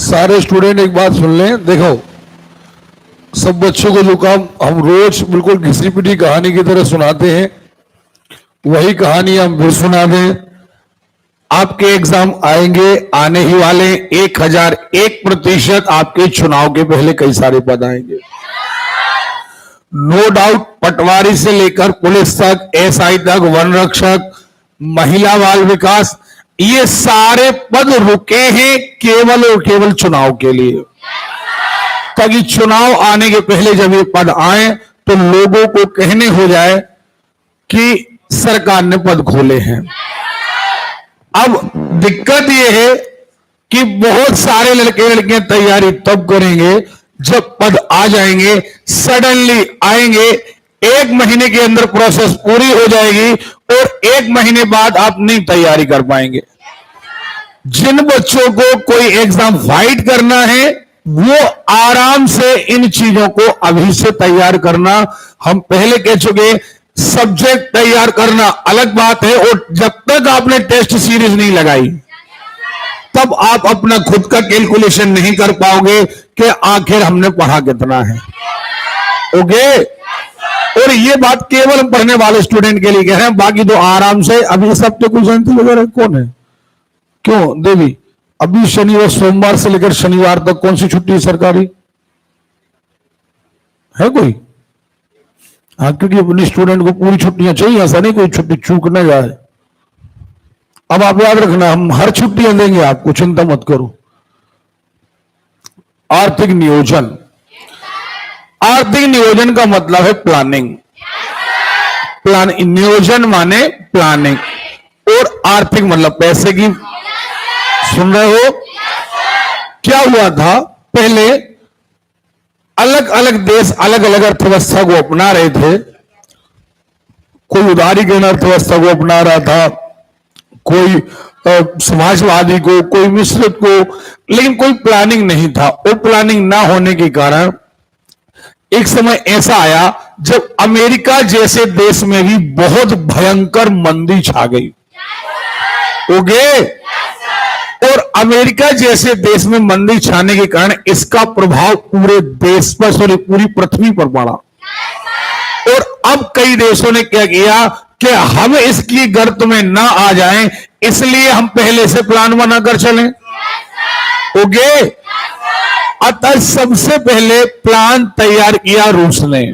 सारे स्टूडेंट एक बात सुन लें। देखो, सब बच्चों को जो काम हम रोज बिल्कुल घिसी पिटी कहानी की तरह सुनाते हैं, वही कहानी हम भी सुना दें। आपके एग्जाम आएंगे, आने ही वाले 1001% आपके चुनाव के पहले कई सारे पद आएंगे। नो डाउट, पटवारी से लेकर पुलिस तक, एसआई तक, वन रक्षक, महिला बाल विकास, ये सारे पद रुके हैं केवल और केवल चुनाव के लिए, ताकि चुनाव आने के पहले जब ये पद आए तो लोगों को कहने हो जाए कि सरकार ने पद खोले हैं। अब दिक्कत यह है कि बहुत सारे लड़के लड़कियां तैयारी तब करेंगे जब पद आ जाएंगे, सडनली आएंगे, 1 महीने के अंदर प्रोसेस पूरी हो जाएगी और 1 महीने बाद आप नहीं तैयारी कर पाएंगे। जिन बच्चों को कोई एग्जाम फाइट करना है वो आराम से इन चीजों को अभी से तैयार करना। हम पहले कह चुके, सब्जेक्ट तैयार करना अलग बात है, और जब तक आपने टेस्ट सीरीज नहीं लगाई तब आप अपना खुद का कैलकुलेशन नहीं कर पाओगे कि आखिर हमने पढ़ा कितना है। ओके, और ये बात केवल हम पढ़ने वाले स्टूडेंट के लिए कह रहे हैं, बाकी तो आराम से। अभी सब तो कुछ जयंती वगैरह कौन है? क्यों देवी, अभी शनिवार, सोमवार से लेकर शनिवार तक कौन सी छुट्टी सरकारी है कोई? हाँ, क्योंकि अपने स्टूडेंट को पूरी छुट्टियां चाहिए, ऐसा नहीं कोई छुट्टी चूक न जाए। अब आप याद रखना, हम हर छुट्टियां देंगे आपको, चिंता मत करो। आर्थिक नियोजन, आर्थिक नियोजन का मतलब है प्लानिंग। नियोजन माने प्लानिंग, और आर्थिक मतलब पैसे की। सुन रहे हो? क्या हुआ था पहले, अलग अलग देश अलग अलग अर्थव्यवस्था को अपना रहे थे। कोई उदारी के अर्थव्यवस्था को अपना रहा था, कोई समाजवादी को, कोई मिश्रित को, लेकिन कोई प्लानिंग नहीं था। वो प्लानिंग ना होने के कारण एक समय ऐसा आया जब अमेरिका जैसे देश में भी बहुत भयंकर मंदी छा गई। ओके, और अमेरिका जैसे देश में मंदी छाने के कारण इसका प्रभाव पूरे देश पर, सॉरी पूरी पृथ्वी पर पड़ा। और अब कई देशों ने क्या किया कि हम इसकी गर्त में ना आ जाएं, इसलिए हम पहले से प्लान बनाकर चलें। ओके, अतः सबसे पहले प्लान तैयार किया रूस ने।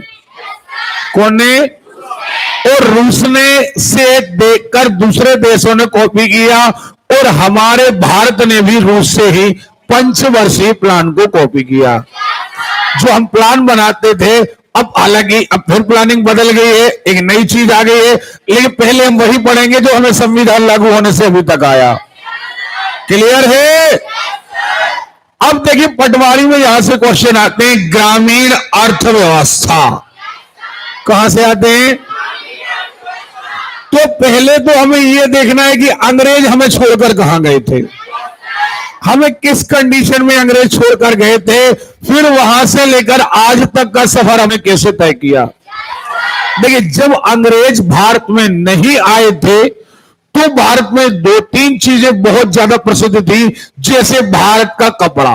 कौन ने? और रूस ने से देखकर दूसरे देशों ने कॉपी किया, और हमारे भारत ने भी रूस से ही पंचवर्षीय प्लान को कॉपी किया। जो हम प्लान बनाते थे, अब हालांकि अब फिर प्लानिंग बदल गई है, एक नई चीज आ गई है, लेकिन पहले हम वही पढ़ेंगे जो हमें संविधान लागू होने से अभी तक आया। क्लियर है? अब देखिए, पटवारी में यहां से क्वेश्चन आते हैं, ग्रामीण अर्थव्यवस्था कहां से आते हैं? तो पहले तो हमें यह देखना है कि अंग्रेज हमें छोड़कर कहां गए थे, हमें किस कंडीशन में अंग्रेज छोड़कर गए थे, फिर वहां से लेकर आज तक का सफर हमें कैसे तय किया। देखिए, जब अंग्रेज भारत में नहीं आए थे तो भारत में 2-3 चीजें बहुत ज्यादा प्रसिद्ध थी, जैसे भारत का कपड़ा,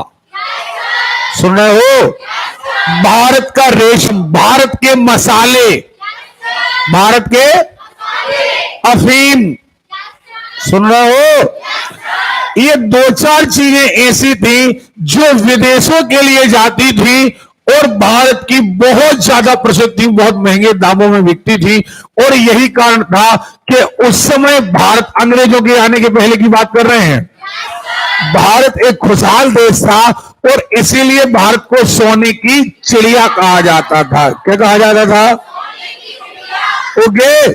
सुन रहे हो, भारत का रेशम, भारत के मसाले, भारत के अफीम, सुन रहे हो, ये 2-4 चीजें ऐसी थी जो विदेशों के लिए जाती थी और भारत की बहुत ज्यादा प्रसिद्ध थी, बहुत महंगे दामों में बिकती थी। और यही कारण था कि उस समय भारत, अंग्रेजों के आने के पहले की बात कर रहे हैं, भारत एक खुशहाल देश था, और इसीलिए भारत को सोने की चिड़िया कहा जाता था। क्या कहा जाता था? ओके,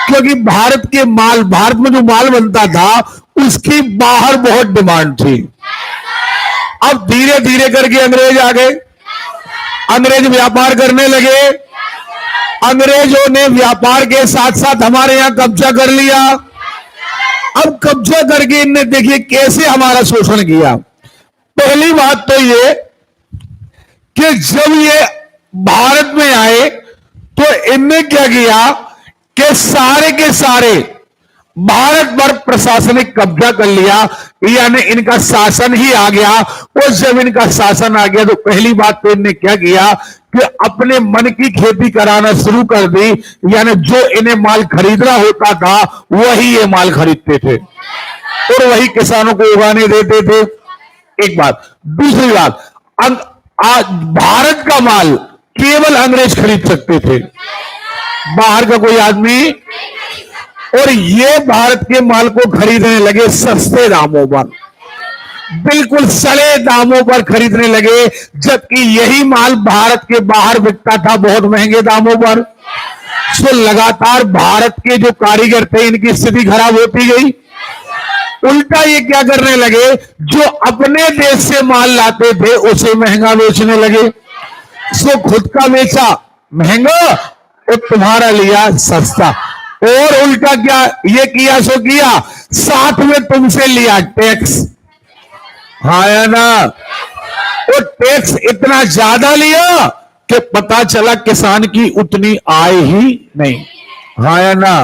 क्योंकि भारत के माल, भारत में जो माल बनता था उसकी बाहर बहुत डिमांड थी। अब धीरे धीरे करके अंग्रेज आ गए, अंग्रेज व्यापार करने लगे, अंग्रेजों ने व्यापार के साथ साथ हमारे यहां कब्जा कर लिया। अब कब्जा करके इनने देखिए कैसे हमारा शोषण किया। पहली बात तो ये कि जब ये भारत में आए तो इनने क्या किया कि सारे के सारे भारत पर प्रशासनिक कब्जा कर लिया, यानी इनका शासन ही आ गया। और जब इनका शासन आ गया तो पहली बात तो इनने क्या किया कि अपने मन की खेती कराना शुरू कर दी, यानी जो इन्हें माल खरीदना होता था वही ये माल खरीदते थे और वही किसानों को उगाने देते थे। एक बात। दूसरी बात, आज भारत का माल केवल अंग्रेज खरीद सकते थे, बाहर का कोई आदमी। और ये भारत के माल को खरीदने लगे सस्ते दामों पर, बिल्कुल सड़े दामों पर खरीदने लगे, जबकि यही माल भारत के बाहर बिकता था बहुत महंगे दामों पर। तो लगातार भारत के जो कारीगर थे इनकी स्थिति खराब होती गई। उल्टा ये क्या करने लगे, जो अपने देश से माल लाते थे उसे महंगा बेचने लगे। सो खुद का बेचा महंगा और तुम्हारा लिया सस्ता। और उल्टा क्या ये किया, सो किया, साथ में तुमसे लिया टैक्स। हाँ या ना? और टैक्स इतना ज्यादा लिया कि पता चला किसान की उतनी आय ही नहीं। हाँ या ना?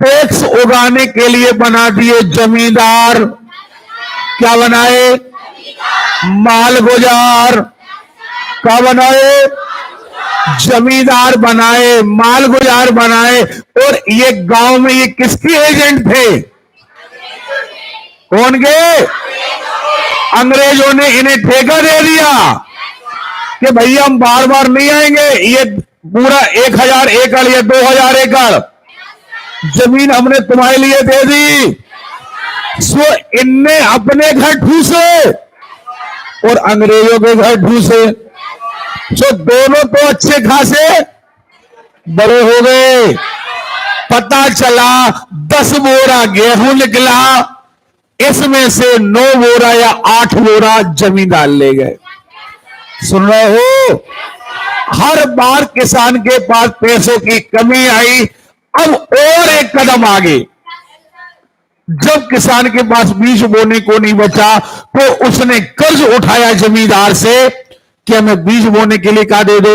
टैक्स उगाने के लिए बना दिए जमींदार, क्या बनाए? मालगुजार। क्या बनाए? जमींदार बनाए, मालगुजार बनाए। और ये गांव में ये किसके एजेंट थे? कौन के? अंग्रेजों ने इन्हें ठेका दे दिया कि भैया हम बार बार नहीं आएंगे, ये पूरा 1000 एकड़ या 2000 एकड़ जमीन हमने तुम्हारे लिए दे दी। सो इनने अपने घर ठूसे और अंग्रेजों के घर ठूसे। सो दोनों तो अच्छे खासे बड़े हो गए। पता चला 10 बोरा गेहूं निकला, इसमें से 9 बोरा या 8 बोरा जमींदार ले गए। सुन रहे हो? हर बार किसान के पास पैसों की कमी आई। अब और एक कदम आगे, जब किसान के पास बीज बोने को नहीं बचा तो उसने कर्ज उठाया जमींदार से कि हमें बीज बोने के लिए क्या दे दो,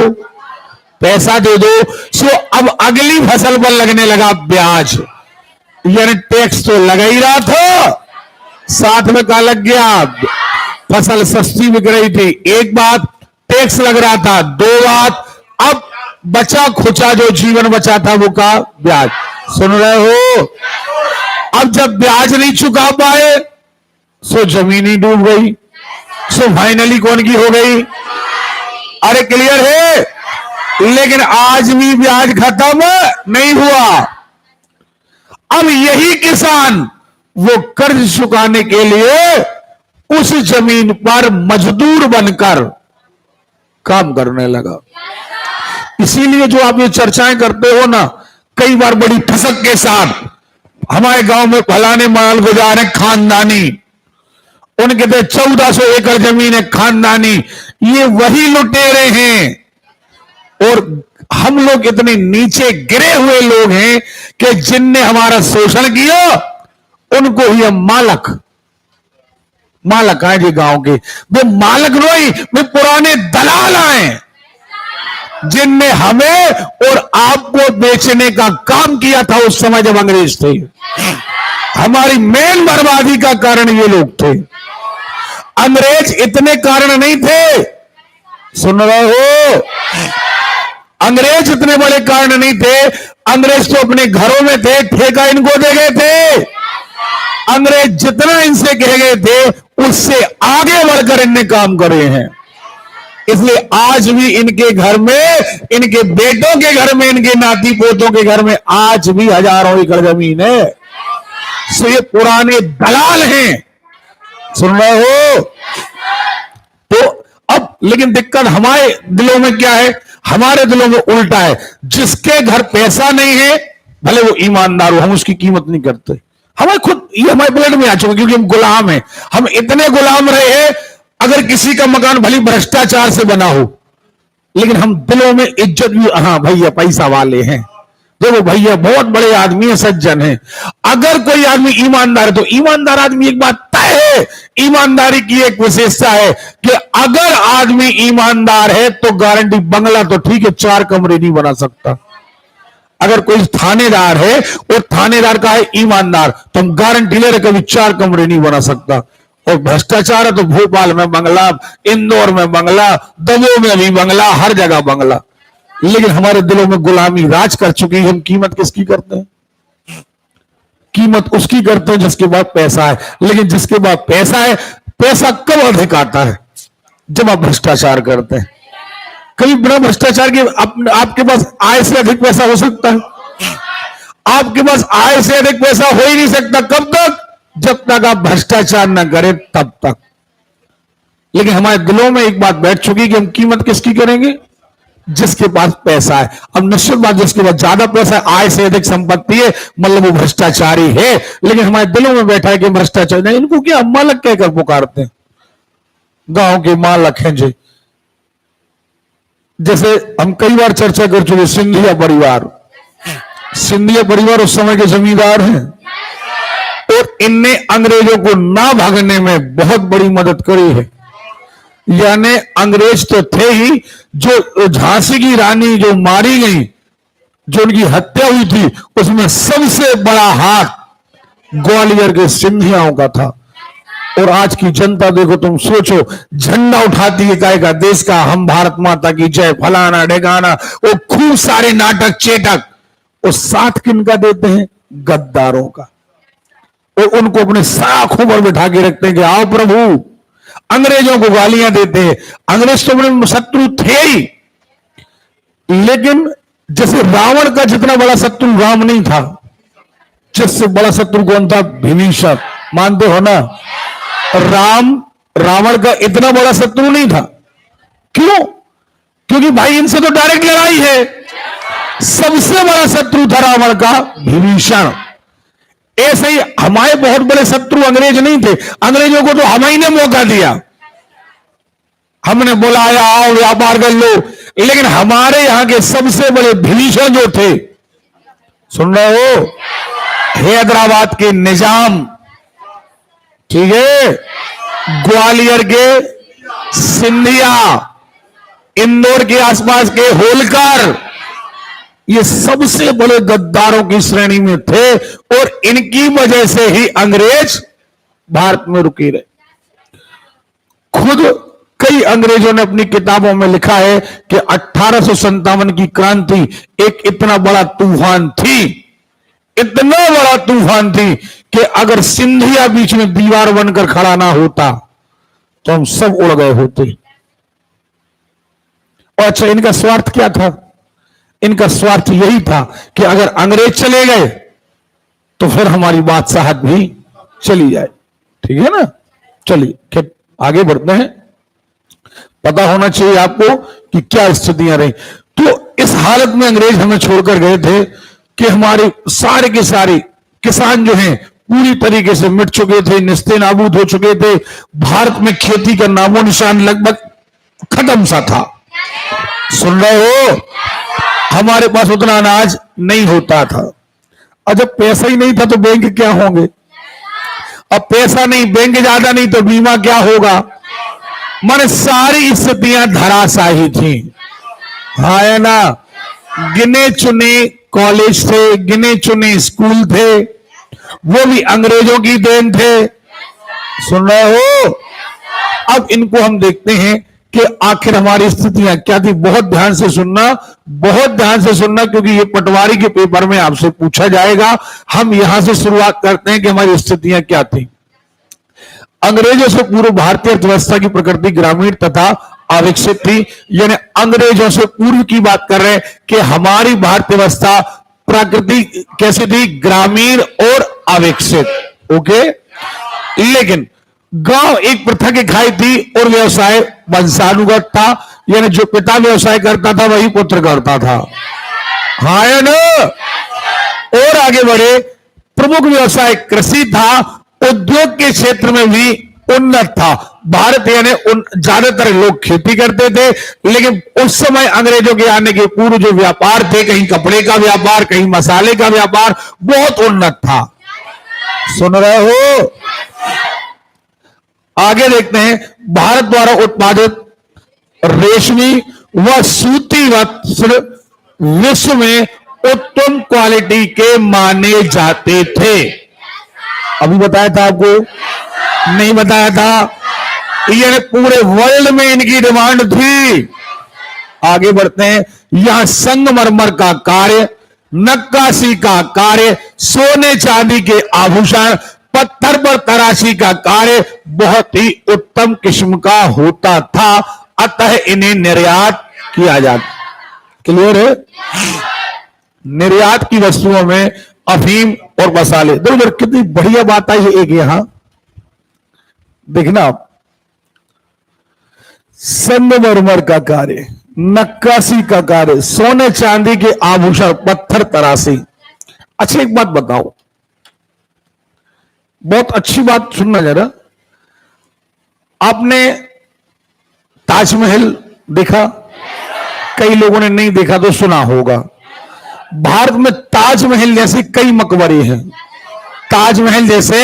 पैसा दे दो। सो अब अगली फसल पर लगने लगा ब्याज, यानी टैक्स तो लगा ही रहा था, साथ में क्या लग गया? फसल सस्ती बिक रही थी, एक बात, टैक्स लग रहा था, दो बात, अब बचा खुचा जो जीवन बचा था वो का ब्याज। सुन रहे हो? अब जब ब्याज नहीं चुका पाए सो जमीन ही डूब गई। सो फाइनली कौन की हो गई? अरे क्लियर है? लेकिन आज भी ब्याज खत्म नहीं हुआ। अब यही किसान वो कर्ज चुकाने के लिए उस जमीन पर मजदूर बनकर काम करने लगा। इसीलिए जो आप ये चर्चाएं करते हो ना, कई बार बड़ी ठसक के साथ, हमारे गांव में फलाने मालगुजार है खानदानी, उनके तो 1400 एकड़ जमीन है खानदानी, ये वही लुटेरे हैं। और हम लोग इतने नीचे गिरे हुए लोग हैं कि जिनने हमारा शोषण किया उनको ही हम मालक आए जी गांव के। वो मालक नहीं, वो पुराने दलाल आए जिनने हमें और आपको बेचने का काम किया था उस समय जब अंग्रेज थे। हमारी मेन बर्बादी का कारण ये लोग थे, अंग्रेज इतने कारण नहीं थे। सुन रहे हो? अंग्रेज इतने बड़े कारण नहीं थे। अंग्रेज तो अपने घरों में थे, ठेका इनको दे गए थे। अंग्रेज जितना इनसे कह गए थे उससे आगे बढ़कर इनने काम करे हैं। इसलिए आज भी इनके घर में, इनके बेटों के घर में, इनके नाती पोतों के घर में आज भी हजारों एकड़ जमीन है। सो ये पुराने दलाल हैं। सुन रहे हो? तो अब लेकिन दिक्कत हमारे दिलों में क्या है? हमारे दिलों में उल्टा है। जिसके घर पैसा नहीं है भले वो ईमानदार हो, हम उसकी कीमत नहीं करते। हमारे खुद ये हमारे ब्लड में आ चुका, क्योंकि हम गुलाम हैं। हम इतने गुलाम रहे हैं, अगर किसी का मकान भली भ्रष्टाचार से बना हो लेकिन हम दिलों में इज्जत भी, हाँ भैया पैसा वाले हैं, देखो भैया बहुत बड़े आदमी है, सज्जन है। अगर कोई आदमी ईमानदार है तो ईमानदार आदमी, एक बात तय है, ईमानदारी की एक विशेषता है कि अगर आदमी ईमानदार है तो गारंटी, बंगला तो ठीक है 4 कमरे नहीं बना सकता। अगर कोई थानेदार है और थानेदार का है ईमानदार, तो हम गारंटी ले रहे कभी 4 कमरे नहीं बना सकता। और भ्रष्टाचार है तो भोपाल में बंगला, इंदौर में बंगला, दमोह में भी बंगला, हर जगह बंगला। लेकिन हमारे दिलों में गुलामी राज कर चुकी है। हम कीमत किसकी करते हैं? कीमत उसकी करते हैं जिसके पास पैसा है। लेकिन जिसके पास पैसा है, पैसा कब अधिक आता है? जब आप भ्रष्टाचार करते हैं। कभी बिना भ्रष्टाचार के आपके पास आय से अधिक पैसा हो सकता है? आपके पास आय से अधिक पैसा हो ही नहीं सकता। कब तक? जब तक आप भ्रष्टाचार न करें तब तक। लेकिन हमारे दिलों में एक बात बैठ चुकी कि हम कीमत किसकी करेंगे? जिसके पास पैसा है। अब निश्चित बात, जिसके पास ज्यादा पैसा है, आय से अधिक संपत्ति है, मतलब वो भ्रष्टाचारी है। लेकिन हमारे दिलों में बैठा है कि भ्रष्टाचारी नहीं। इनको क्या मालक कहकर पुकारते हैं? गांव के मालक हैं जी। जैसे हम कई बार चर्चा कर चुके, सिंधिया परिवार। सिंधिया परिवार उस समय के जमींदार हैं और इनने अंग्रेजों को ना भागने में बहुत बड़ी मदद करी है। यानी अंग्रेज तो थे ही, जो झांसी की रानी जो मारी गई, जो उनकी हत्या हुई थी, उसमें सबसे बड़ा हाथ ग्वालियर के सिंधियाओं का था। और आज की जनता देखो, तुम सोचो, झंडा उठाती है काय का? देश का, हम भारत माता की जय, फलाना ढेगाना, वो खूब सारे नाटक चेटक। और साथ किनका देते हैं? गद्दारों का। और उनको अपने साखों पर बिठा के रखते हैं कि आओ प्रभु। अंग्रेजों को गालियां देते हैं। अंग्रेज तो अपने शत्रु थे ही, लेकिन जैसे रावण का जितना बड़ा शत्रु राम नहीं था, जिससे बड़ा शत्रु कौन था? विभीषण। मानते हो ना? रावण का इतना बड़ा शत्रु नहीं था। क्यों? क्योंकि भाई इनसे तो डायरेक्ट लड़ाई है। सबसे बड़ा शत्रु था रावण का विभीषण। ऐसे ही हमारे बहुत बड़े शत्रु अंग्रेज नहीं थे। अंग्रेजों को तो हम ही ने मौका दिया, हमने बुलाया, आओ व्यापार कर लो। लेकिन हमारे यहां के सबसे बड़े विभीषण जो थे, सुन रहे हो? हैदराबाद के निजाम, ठीक है, ग्वालियर के सिंधिया, इंदौर के आसपास के होलकर, ये सबसे बड़े गद्दारों की श्रेणी में थे। और इनकी वजह से ही अंग्रेज भारत में रुके रहे। खुद कई अंग्रेजों ने अपनी किताबों में लिखा है कि 1857 की क्रांति एक इतना बड़ा तूफान थी, इतना बड़ा तूफान थी कि अगर सिंधिया बीच में दीवार बनकर खड़ा ना होता तो हम सब उड़ गए होते। और अच्छा, इनका स्वार्थ क्या था? इनका स्वार्थ यही था कि अगर अंग्रेज चले गए तो फिर हमारी बादशाहत भी चली जाए। ठीक है ना? चलिए आगे बढ़ते हैं। पता होना चाहिए आपको कि क्या स्थितियां रही। तो इस हालत में अंग्रेज हमें छोड़कर गए थे कि हमारे सारे के सारे किसान जो हैं पूरी तरीके से मिट चुके थे, निस्ते नाबूद हो चुके थे। भारत में खेती का नामो निशान लगभग खत्म सा था। सुन रहे हो? हमारे पास उतना अनाज नहीं होता था। और जब पैसा ही नहीं था तो बैंक क्या होंगे? अब पैसा नहीं, बैंक ज्यादा नहीं, तो बीमा क्या होगा? माने सारी स्थितियां धराशाही थी। हाँ है ना? गिने चुने कॉलेज थे, गिने चुने स्कूल थे, वो भी अंग्रेजों की देन थे। सुन रहे हो? अब इनको हम देखते हैं कि आखिर हमारी स्थितियां क्या थी। बहुत ध्यान से सुनना, बहुत ध्यान से सुनना, क्योंकि ये पटवारी के पेपर में आपसे पूछा जाएगा। हम यहां से शुरुआत करते हैं कि हमारी स्थितियां क्या थी। अंग्रेजों से पूर्व भारतीय अर्थव्यवस्था की प्रकृति ग्रामीण तथा अविकसित थी। यानी अंग्रेजों से पूर्व की बात कर रहे हैं कि हमारी भारतीय व्यवस्था प्रकृति कैसी थी? ग्रामीण और अविकसित। ओके, लेकिन गांव एक प्रथा की खाई थी और व्यवसाय वंशानुगत था। यानी जो पिता व्यवसाय करता था वही पुत्र करता था। हाँ है ना? और आगे बढ़े, प्रमुख व्यवसाय कृषि था। उद्योग के क्षेत्र में भी उन्नत था भारत। यानी ज्यादातर लोग खेती करते थे। लेकिन उस समय अंग्रेजों के आने के पूर्व जो व्यापार थे, कहीं कपड़े का व्यापार, कहीं मसाले का व्यापार, बहुत उन्नत था। सुन रहे हो? आगे देखते हैं, भारत द्वारा उत्पादित रेशमी व सूती वस्त्र विश्व में उत्तम क्वालिटी के माने जाते थे। अभी बताया था आपको, नहीं बताया था? ये पूरे वर्ल्ड में इनकी डिमांड थी। आगे बढ़ते हैं। यहां संगमरमर का कार्य, नक्काशी का कार्य, सोने चांदी के आभूषण, पत्थर पर तराशी का कार्य बहुत ही उत्तम किस्म का होता था, अतः इन्हें निर्यात किया जाता। क्लियर है? निर्यात की वस्तुओं में अफीम और मसाले। देखो कितनी बढ़िया बात आई है एक यहां देखना आप, संगमरमर का कार्य, नक्काशी का कार्य, सोने चांदी के आभूषण, पत्थर तराशी। अच्छा एक बात बताओ, बहुत अच्छी बात सुनना जरा। आपने ताजमहल देखा? कई लोगों ने नहीं देखा तो सुना होगा। भारत में ताजमहल जैसे कई मकबरे हैं। ताजमहल जैसे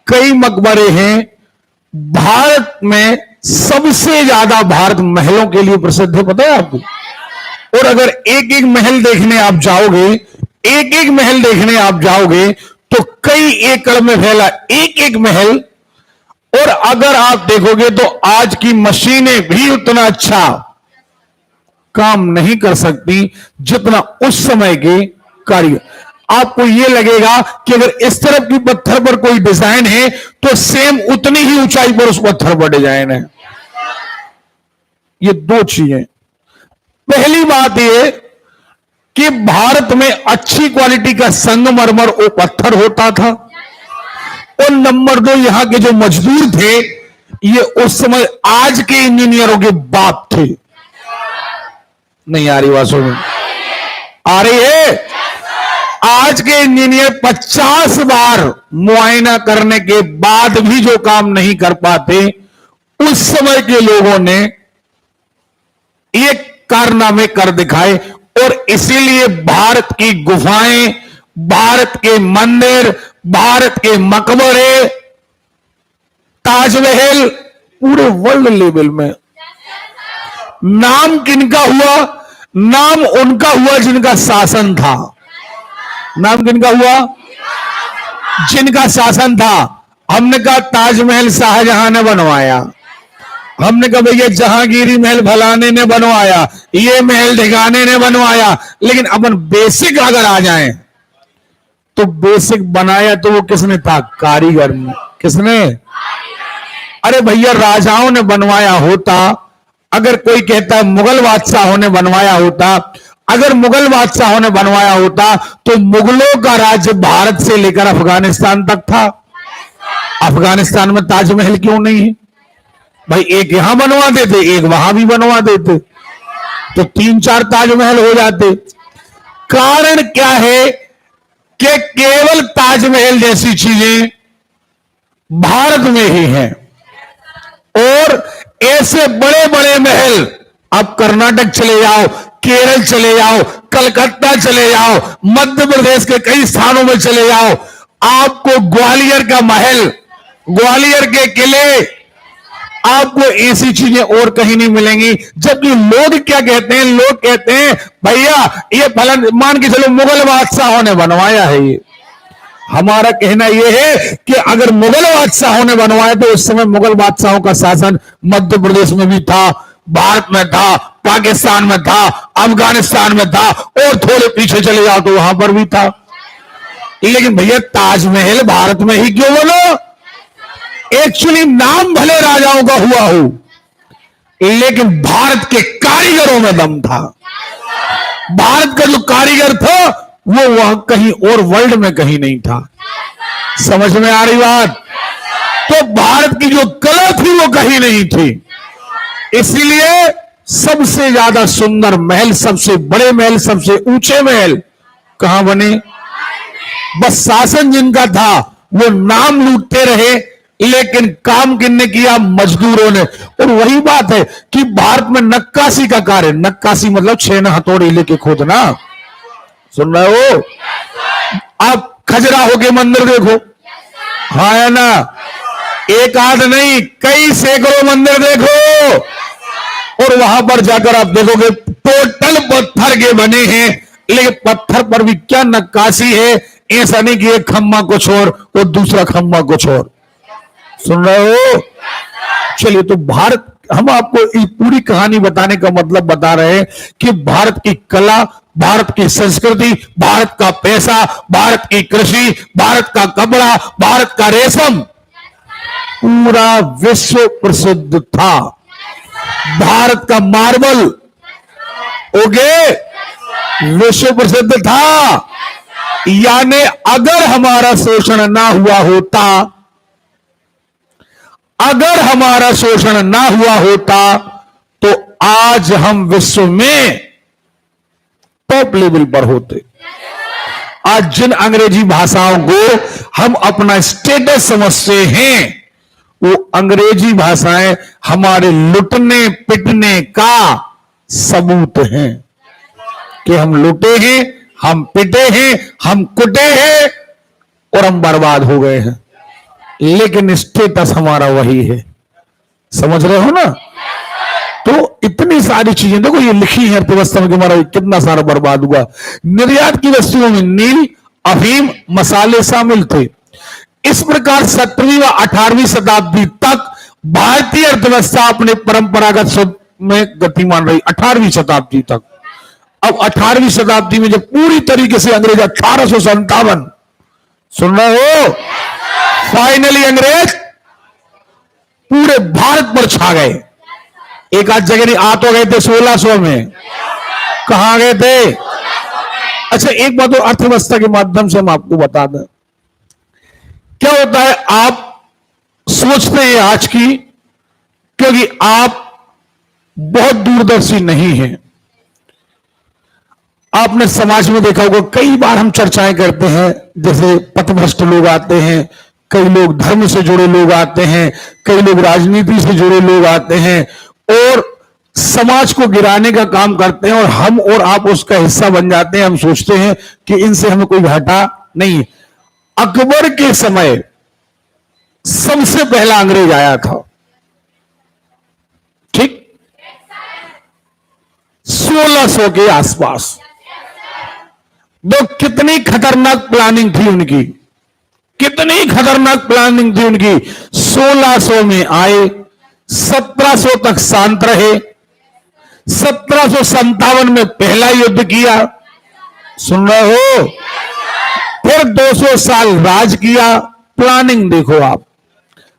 कई मकबरे हैं। भारत में सबसे ज्यादा भारत महलों के लिए प्रसिद्ध है, पता है आपको? और अगर एक एक महल देखने आप जाओगे, एक एक महल देखने आप जाओगे तो कई एकड़ में फैला एक एक महल। और अगर आप देखोगे तो आज की मशीनें भी उतना अच्छा काम नहीं कर सकती जितना उस समय के कारीगर। आपको यह लगेगा कि अगर इस तरफ की पत्थर पर कोई डिजाइन है तो सेम उतनी ही ऊंचाई पर उस पत्थर पर डिजाइन है। ये दो चीजें। पहली बात यह कि भारत में अच्छी क्वालिटी का संगमरमर और पत्थर होता था। और नंबर दो, यहां के जो मजदूर थे ये उस समय आज के इंजीनियरों के बाप थे। नहीं आ रही बात समझ? आ रही है? आज के इंजीनियर 50 बार मुआयना करने के बाद भी जो काम नहीं कर पाते, उस समय के लोगों ने ये कारनामे कर दिखाए। और इसीलिए भारत की गुफाएं, भारत के मंदिर, भारत के मकबरे, ताजमहल पूरे वर्ल्ड लेवल में। नाम किनका हुआ? नाम उनका हुआ जिनका शासन था। नाम किनका हुआ? जिनका शासन था। हमने कहा ताजमहल शाहजहां ने बनवाया, हमने कहा भैया जहांगीरी महल फलाने ने बनवाया, ये महल ढिकाने ने बनवाया। लेकिन अपन बेसिक अगर आ जाएं तो बेसिक बनाया तो वो किसने था? कारीगर ने। किसने? अरे भैया राजाओं ने बनवाया होता। अगर कोई कहता है मुगल बादशाहों ने बनवाया होता, अगर मुगल बादशाहों ने बनवाया होता तो मुगलों का राज्य भारत से लेकर अफगानिस्तान तक था। अफगानिस्तान में ताजमहल क्यों नहीं है भाई? एक यहां बनवा देते, एक वहां भी बनवा देते तो 3-4 ताजमहल हो जाते। कारण क्या है कि केवल ताजमहल जैसी चीजें भारत में ही हैं। और ऐसे बड़े बड़े महल आप कर्नाटक चले जाओ, केरल चले जाओ, कलकत्ता चले जाओ, मध्य प्रदेश के कई स्थानों में चले जाओ, आपको ग्वालियर का महल, ग्वालियर के किले, आपको ऐसी चीजें और कहीं नहीं मिलेंगी। जबकि लोग क्या कहते हैं? लोग कहते हैं भैया ये फलन, मान के चलो मुगल बादशाहों ने बनवाया है। ये हमारा कहना यह है कि अगर मुगल बादशाहों ने बनवाया तो उस समय मुगल बादशाहों का शासन मध्य प्रदेश में भी था, भारत में था, पाकिस्तान में था, अफगानिस्तान में था, और थोड़े पीछे चले जाओ तो वहां पर भी था। लेकिन भैया ताजमहल भारत में ही क्यों बना? एक्चुअली नाम भले राजाओं का हुआ हो, लेकिन भारत के कारीगरों में दम था। भारत का जो कारीगर था वो वह कहीं और वर्ल्ड में कहीं नहीं था। समझ में आ रही बात? तो भारत की जो कला थी वो कहीं नहीं थी। इसलिए सबसे ज्यादा सुंदर महल, सबसे बड़े महल, सबसे ऊंचे महल कहां बने? बस शासन जिनका था वो नाम लूटते रहे, लेकिन काम किसने किया? मजदूरों ने। और वही बात है कि भारत में नक्काशी का कार्य, नक्काशी मतलब 6 हथौड़ी लेके खोदना, सुन रहे हो? आप खजुराहो के मंदिर देखो, हाँ है ना? एक आध नहीं, कई सैकड़ों मंदिर देखो, और वहां पर जाकर आप देखोगे टोटल पत्थर के बने हैं। लेकिन पत्थर पर भी क्या नक्काशी है, ऐसा नहीं कि एक खम्मा कुछ और दूसरा खम्मा कुछ और। सुन रहे हो? चलिए, तो भारत, हम आपको ये पूरी कहानी बताने का मतलब बता रहे हैं कि भारत की कला, भारत की संस्कृति, भारत का पैसा, भारत की कृषि, भारत का कपड़ा, भारत का रेशम पूरा विश्व प्रसिद्ध था। भारत का मार्बल ओके विश्व प्रसिद्ध था। यानी अगर हमारा शोषण ना हुआ होता, अगर हमारा शोषण ना हुआ होता तो आज हम विश्व में टॉप लेवल पर होते। आज जिन अंग्रेजी भाषाओं को हम अपना स्टेटस समझते हैं, वो अंग्रेजी भाषाएं हमारे लुटने पिटने का सबूत हैं कि हम लुटे हैं, हम पिटे हैं, हम कुटे हैं और हम बर्बाद हो गए हैं, लेकिन स्टेटस हमारा वही है। समझ रहे हो ना? तो इतनी सारी चीजें देखो ये लिखी है अर्थव्यवस्था में कि हमारा कितना सारा बर्बाद हुआ। निर्यात की वस्तुओं में नील, अफीम, मसाले शामिल थे। इस प्रकार 17वीं व 18वीं शताब्दी तक भारतीय अर्थव्यवस्था अपने परंपरागत स्वरूप में गतिमान रही। 18वीं शताब्दी तक। अब 18वीं शताब्दी में जब पूरी तरीके से अंग्रेज 1857, सुन रहे हो, फाइनली अंग्रेज पूरे भारत पर छा गए। एक आध जगह नहीं, आ तो गए थे 1600 में। कहां गए थे? अच्छा, एक बात तो अर्थव्यवस्था के माध्यम से हम आपको बता दें, क्या होता है, आप सोचते हैं आज की, क्योंकि आप बहुत दूरदर्शी नहीं हैं। आपने समाज में देखा होगा, कई बार हम चर्चाएं करते हैं, जैसे पथभ्रष्ट लोग आते हैं, कई लोग धर्म से जुड़े लोग आते हैं, कई लोग राजनीति से जुड़े लोग आते हैं और समाज को गिराने का काम करते हैं, और हम और आप उसका हिस्सा बन जाते हैं। हम सोचते हैं कि इनसे हमें कोई घाटा नहीं। अकबर के समय सबसे पहला अंग्रेज आया था, ठीक, 1600 के आसपास। तो कितनी खतरनाक प्लानिंग थी उनकी, कितनी खतरनाक प्लानिंग थी उनकी। 1600 में आए, 1700 तक शांत रहे, 1757 में पहला युद्ध किया, सुन रहे हो, फिर 200 साल राज किया। प्लानिंग देखो आप,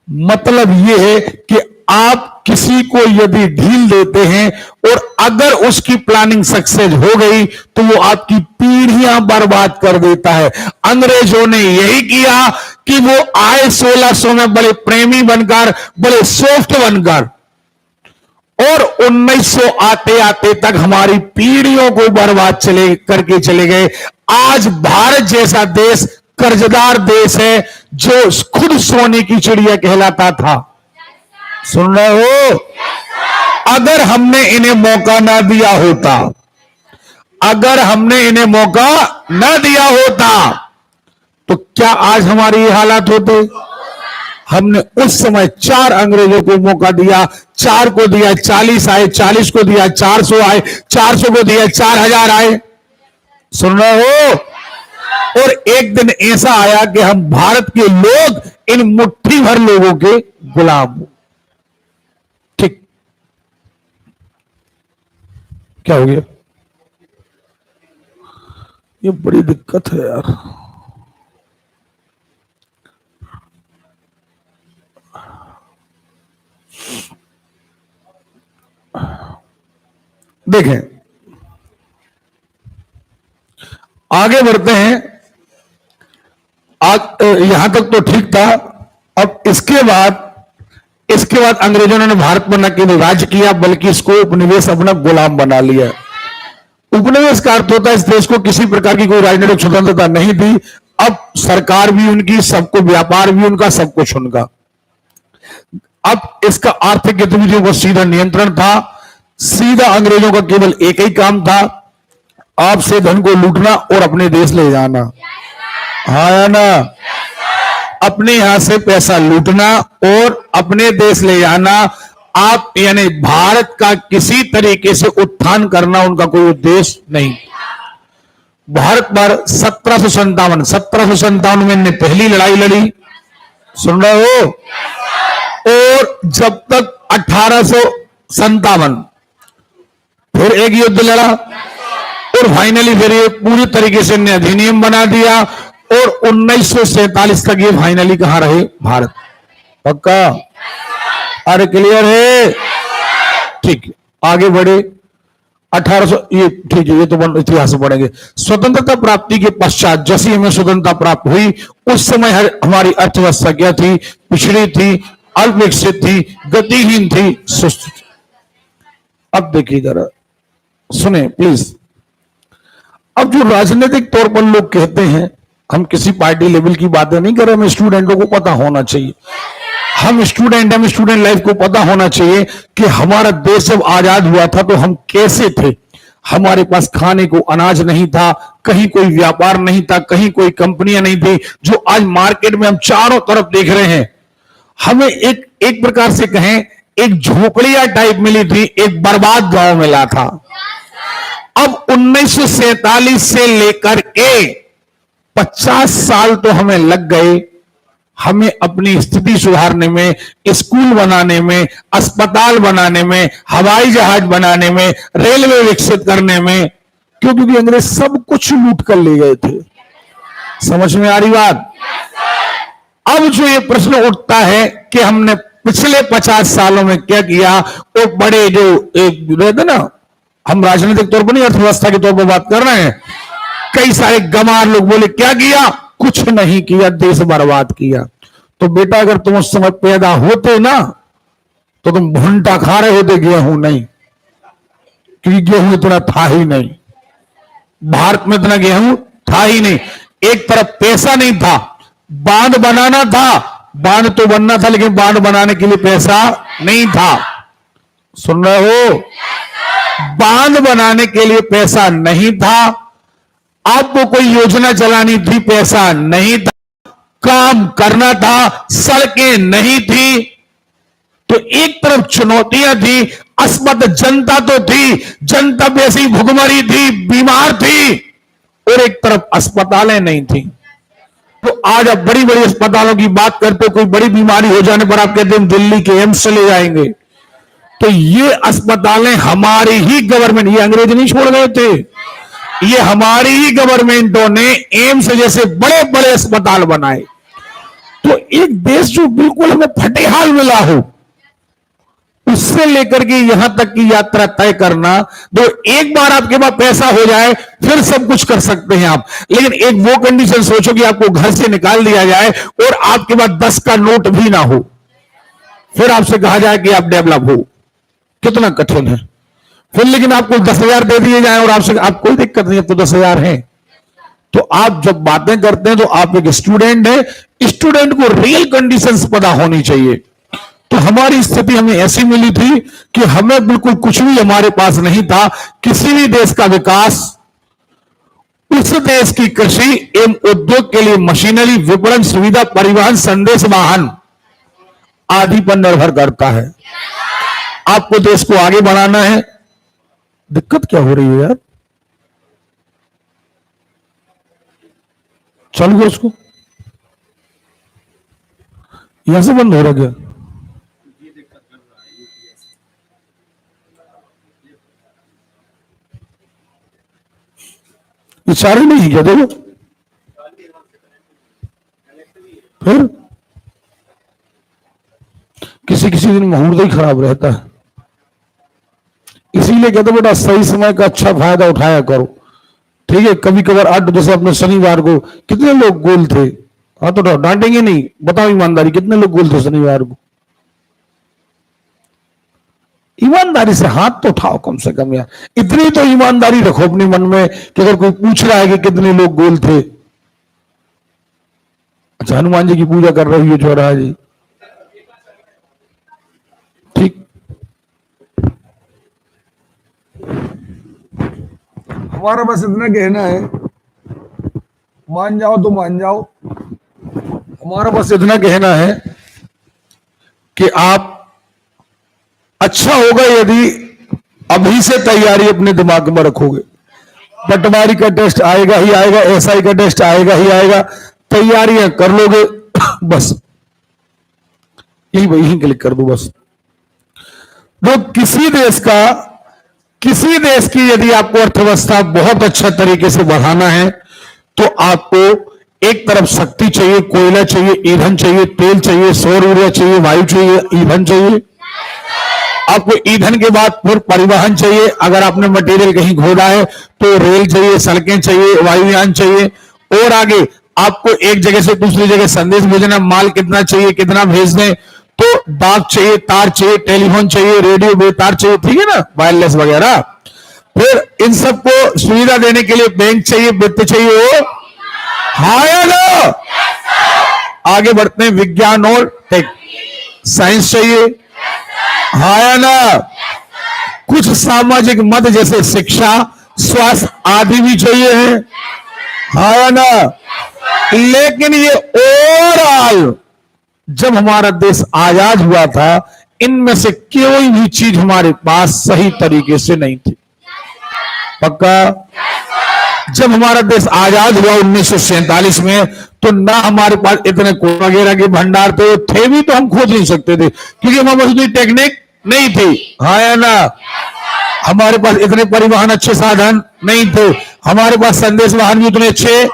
मतलब यह है कि आप किसी को यदि ढील देते हैं और अगर उसकी प्लानिंग सक्सेस हो गई तो वो आपकी पीढ़ियां बर्बाद कर देता है। अंग्रेजों ने यही किया कि वो आए 1600 में बड़े प्रेमी बनकर, बड़े सॉफ्ट बनकर, और 1900 आते आते तक हमारी पीढ़ियों को बर्बाद करके चले गए। आज भारत जैसा देश कर्जदार देश है, जो खुद सोने की चिड़िया कहलाता था। सुन रहे हो? अगर हमने इन्हें मौका ना दिया होता, अगर हमने इन्हें मौका ना दिया होता तो क्या आज हमारी ये हालात होते? हमने उस समय 4 अंग्रेजों को मौका दिया, 4 को दिया 40 आए, 40 को दिया 400 आए, 400 को दिया 4000 आए। सुन रहे हो? और एक दिन ऐसा आया कि हम भारत के लोग इन मुट्ठी भर लोगों के गुलाम हो। ठीक, क्या हो गया? ये बड़ी दिक्कत है यार। देखें, आगे बढ़ते हैं। यहां तक तो ठीक था। अब इसके बाद अंग्रेजों ने भारत पर न केवल राज किया बल्कि इसको उपनिवेश अपना गुलाम बना लिया। उपनिवेश का अर्थ होता है इस देश को किसी प्रकार की कोई राजनीतिक स्वतंत्रता नहीं थी। अब सरकार भी उनकी, सबको व्यापार भी उनका, सब कुछ उनका। अब इसका आर्थिक गतिविधियों को सीधा नियंत्रण था। सीधा अंग्रेजों का केवल एक ही काम था, आपसे धन को लूटना और अपने देश ले जाना। हाँ ना? अपने यहां से पैसा लूटना और अपने देश ले जाना। आप यानी भारत का किसी तरीके से उत्थान करना उनका कोई उद्देश्य नहीं। भारत पर 1757 में इन्हें पहली लड़ाई लड़ी, सुन रहे हो? और जब तक 1857 फिर एक युद्ध लड़ा और फाइनली फिर ये पूरी तरीके से इन्हें अधिनियम बना दिया और 1947 तक ये फाइनली कहां रहे? भारत। पक्का? अरे क्लियर है? ठीक, आगे बढ़े। 1800 ये ठीक है, ये तो इतिहास में पढ़ेंगे। स्वतंत्रता प्राप्ति के पश्चात जैसी हमें स्वतंत्रता प्राप्त हुई उस समय हमारी अर्थव्यवस्था क्या थी? पिछड़ी थी, अल्पविकसित थी, गतिहीन थी, सुस्त थी। अब देखिए जरा, सुने प्लीज। अब जो राजनीतिक तौर पर लोग कहते हैं, हम किसी पार्टी लेवल की बातें नहीं कर रहे, हमें स्टूडेंटों को पता होना चाहिए, हम स्टूडेंट लाइफ को पता होना चाहिए कि हमारा देश जब आजाद हुआ था तो हम कैसे थे। हमारे पास खाने को अनाज नहीं था, कहीं कोई व्यापार नहीं था, कहीं कोई कंपनियां नहीं थी। जो आज मार्केट में हम चारों तरफ देख रहे हैं, हमें एक प्रकार से कहें एक झोपड़िया टाइप मिली थी, एक बर्बाद गांव मिला था। अब 1947 से लेकर के 50 साल तो हमें लग गए हमें अपनी स्थिति सुधारने में, स्कूल बनाने में, अस्पताल बनाने में, हवाई जहाज बनाने में, रेलवे विकसित करने में। क्योंकि अंग्रेज सब कुछ लूट कर ले गए थे। समझ में आ रही बात? अब जो ये प्रश्न उठता है कि हमने पिछले 50 सालों में क्या किया, और बड़े जो रहते ना, हम राजनीतिक तौर पर नहीं अर्थव्यवस्था के तौर पर बात कर रहे हैं, कई सारे गंवार लोग बोले क्या किया? कुछ नहीं किया, देश बर्बाद किया। तो बेटा अगर तुम उस समय पैदा होते ना तो तुम भुंटा खा रहे होते, गेहूं नहीं, क्योंकि गेहूं इतना था ही नहीं, भारत में इतना गेहूं था ही नहीं। एक तरफ पैसा नहीं था, बांध बनाना था, बांध तो बनना था लेकिन बांध बनाने के लिए पैसा नहीं था। सुन रहे हो? बांध बनाने के लिए पैसा नहीं था, आपको कोई योजना चलानी थी, पैसा नहीं था, काम करना था, सड़कें नहीं थी। तो एक तरफ चुनौतियां थी, असमत जनता तो थी, जनता वैसी भुखमरी थी, बीमार थी, और एक तरफ अस्पतालें नहीं थी। तो आज आप बड़ी बड़ी अस्पतालों की बात करते हो, कोई बड़ी बीमारी हो जाने पर आप कहते हैं दिल्ली के एम्स चले जाएंगे। तो ये अस्पतालें हमारी ही गवर्नमेंट, ये अंग्रेज नहीं छोड़ गए थे, ये हमारी ही गवर्नमेंटों ने एम्स जैसे बड़े बड़े अस्पताल बनाए। तो एक देश जो बिल्कुल हमें फटेहाल मिला हो, उससे लेकर के यहां तक की यात्रा तय करना, तो एक बार आपके पास पैसा हो जाए फिर सब कुछ कर सकते हैं आप। लेकिन एक वो कंडीशन सोचो कि आपको घर से निकाल दिया जाए और आपके पास 10 का नोट भी ना हो, फिर आपसे कहा जाए कि आप डेवलप हो, कितना कठिन है। फिर लेकिन आपको 10,000 दे दिए जाए और आपसे आप कोई दिक्कत नहीं, अब तो 10,000 है। तो आप जब बातें करते हैं तो आप एक स्टूडेंट है, स्टूडेंट को रियल कंडीशंस पता होनी चाहिए। तो हमारी स्थिति हमें ऐसी मिली थी कि हमें बिल्कुल कुछ भी हमारे पास नहीं था। किसी भी देश का विकास उस देश की कृषि एवं उद्योग के लिए मशीनरी, विपणन सुविधा, परिवहन, संदेश वाहन आदि पर निर्भर करता है। आपको देश को आगे बढ़ाना है, दिक्कत क्या हो रही है यार? चल गया उसको, यहां से बंद हो रहा क्या? ये सारे नहीं क्या? देखो फिर किसी किसी दिन मुहूर्त ही खराब रहता है, इसीलिए कहते बेटा सही समय का अच्छा फायदा उठाया करो। ठीक है, कभी कभार आठ, जैसे अपने शनिवार को कितने लोग गोल थे? हाँ तो डांटेंगे नहीं, बताओ ईमानदारी, कितने लोग गोल थे शनिवार को? ईमानदारी से हाथ तो उठाओ कम से कम यार, इतनी तो ईमानदारी रखो अपने मन में कि अगर कोई पूछ रहा है कि कितने लोग गोल थे। अच्छा, हनुमान जी की पूजा कर रही है चौराहा जी, ठीक। हमारा बस इतना कहना है, मान जाओ तो मान जाओ, हमारा बस इतना कहना है कि आप, अच्छा होगा यदि अभी से तैयारी अपने दिमाग में रखोगे। पटवारी का टेस्ट आएगा ही आएगा, एसआई का टेस्ट आएगा ही आएगा, तैयारियां कर लोगे बस। यही क्लिक कर दो बस। तो किसी देश की यदि आपको अर्थव्यवस्था बहुत अच्छा तरीके से बढ़ाना है तो आपको एक तरफ शक्ति चाहिए, कोयला चाहिए, ईंधन चाहिए, तेल चाहिए, सौर ऊर्जा चाहिए, वायु चाहिए, ईंधन चाहिए। आपको ईंधन के बाद फिर परिवहन चाहिए, अगर आपने मटेरियल कहीं खोदा है तो रेल चाहिए, सड़कें चाहिए, वायुयान चाहिए। और आगे आपको एक जगह से दूसरी जगह संदेश भेजना, माल कितना चाहिए, कितना भेज दें, तो डाक चाहिए, तार चाहिए, टेलीफोन चाहिए, रेडियो बेतार चाहिए, ठीक है ना, वायरलेस वगैरह। फिर इन सबको सुविधा देने के लिए बैंक चाहिए, वित्त चाहिए, वो हाँ या ना। आगे बढ़ते हैं, विज्ञान और टेक साइंस चाहिए, हाँ या ना। कुछ सामाजिक मद जैसे शिक्षा, स्वास्थ्य आदि भी चाहिए है, हाँ या ना। लेकिन ये ओवरऑल जब हमारा देश आजाद हुआ था, इनमें से कोई भी चीज हमारे पास सही तरीके से नहीं थी। पक्का? जब हमारा देश आजाद हुआ 1947 में, तो ना हमारे पास इतने कोल वगैरह के भंडार थे भी तो हम खोज नहीं सकते थे, क्योंकि हमारे पास उतनी टेक्निक नहीं थी, हाँ या ना। हमारे पास इतने परिवहन अच्छे साधन नहीं थे, हमारे पास संदेश वाहन भी उतने अच्छे,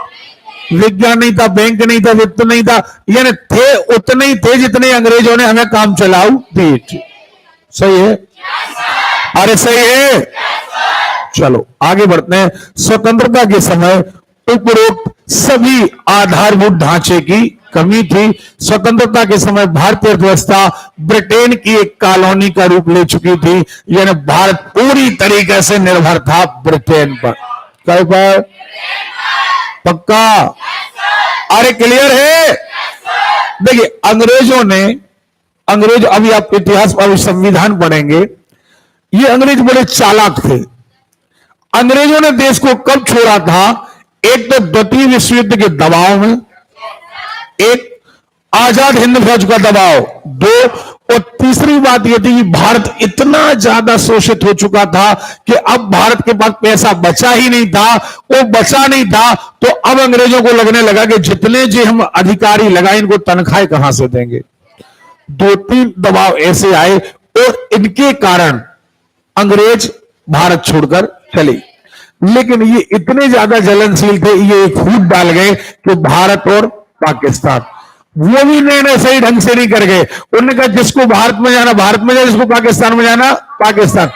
विज्ञान नहीं था, बैंक नहीं था, वित्त नहीं था, यानी थे उतने ही थे जितने अंग्रेजों ने हमें काम चलाऊ दिए। सही है? अरे सही है। चलो आगे बढ़ते हैं। स्वतंत्रता के समय उपरोक्त सभी आधारभूत ढांचे की कमी थी। स्वतंत्रता के समय भारतीय अर्थव्यवस्था ब्रिटेन की एक कॉलोनी का रूप ले चुकी थी, यानी भारत पूरी तरीके से निर्भर था ब्रिटेन पर। क्या पर? पक्का? अरे क्लियर है? देखिए अंग्रेज अभी आप इतिहास अभी संविधान पढ़ेंगे, ये अंग्रेज बड़े चालाक थे। अंग्रेजों ने देश को कब छोड़ा था? एक तो द्वितीय विश्व युद्ध के दबाव में, एक आजाद हिंद फौज का दबाव, दो, और तीसरी बात यह थी कि भारत इतना ज्यादा शोषित हो चुका था कि अब भारत के पास पैसा बचा ही नहीं था। वो बचा नहीं था तो अब अंग्रेजों को लगने लगा कि जितने जो हम अधिकारी लगाए, इनको तनख्वाहें कहां से देंगे। दो तीन दबाव ऐसे आए और इनके कारण अंग्रेज भारत छोड़कर चले। लेकिन ये इतने ज्यादा जलनशील थे, ये एक फूट डाल गए कि भारत और पाकिस्तान, वो भी निर्णय सही ढंग से नहीं कर गए। उन्होंने कहा जिसको भारत में जाना भारत में जाए, जिसको पाकिस्तान में जाना पाकिस्तान।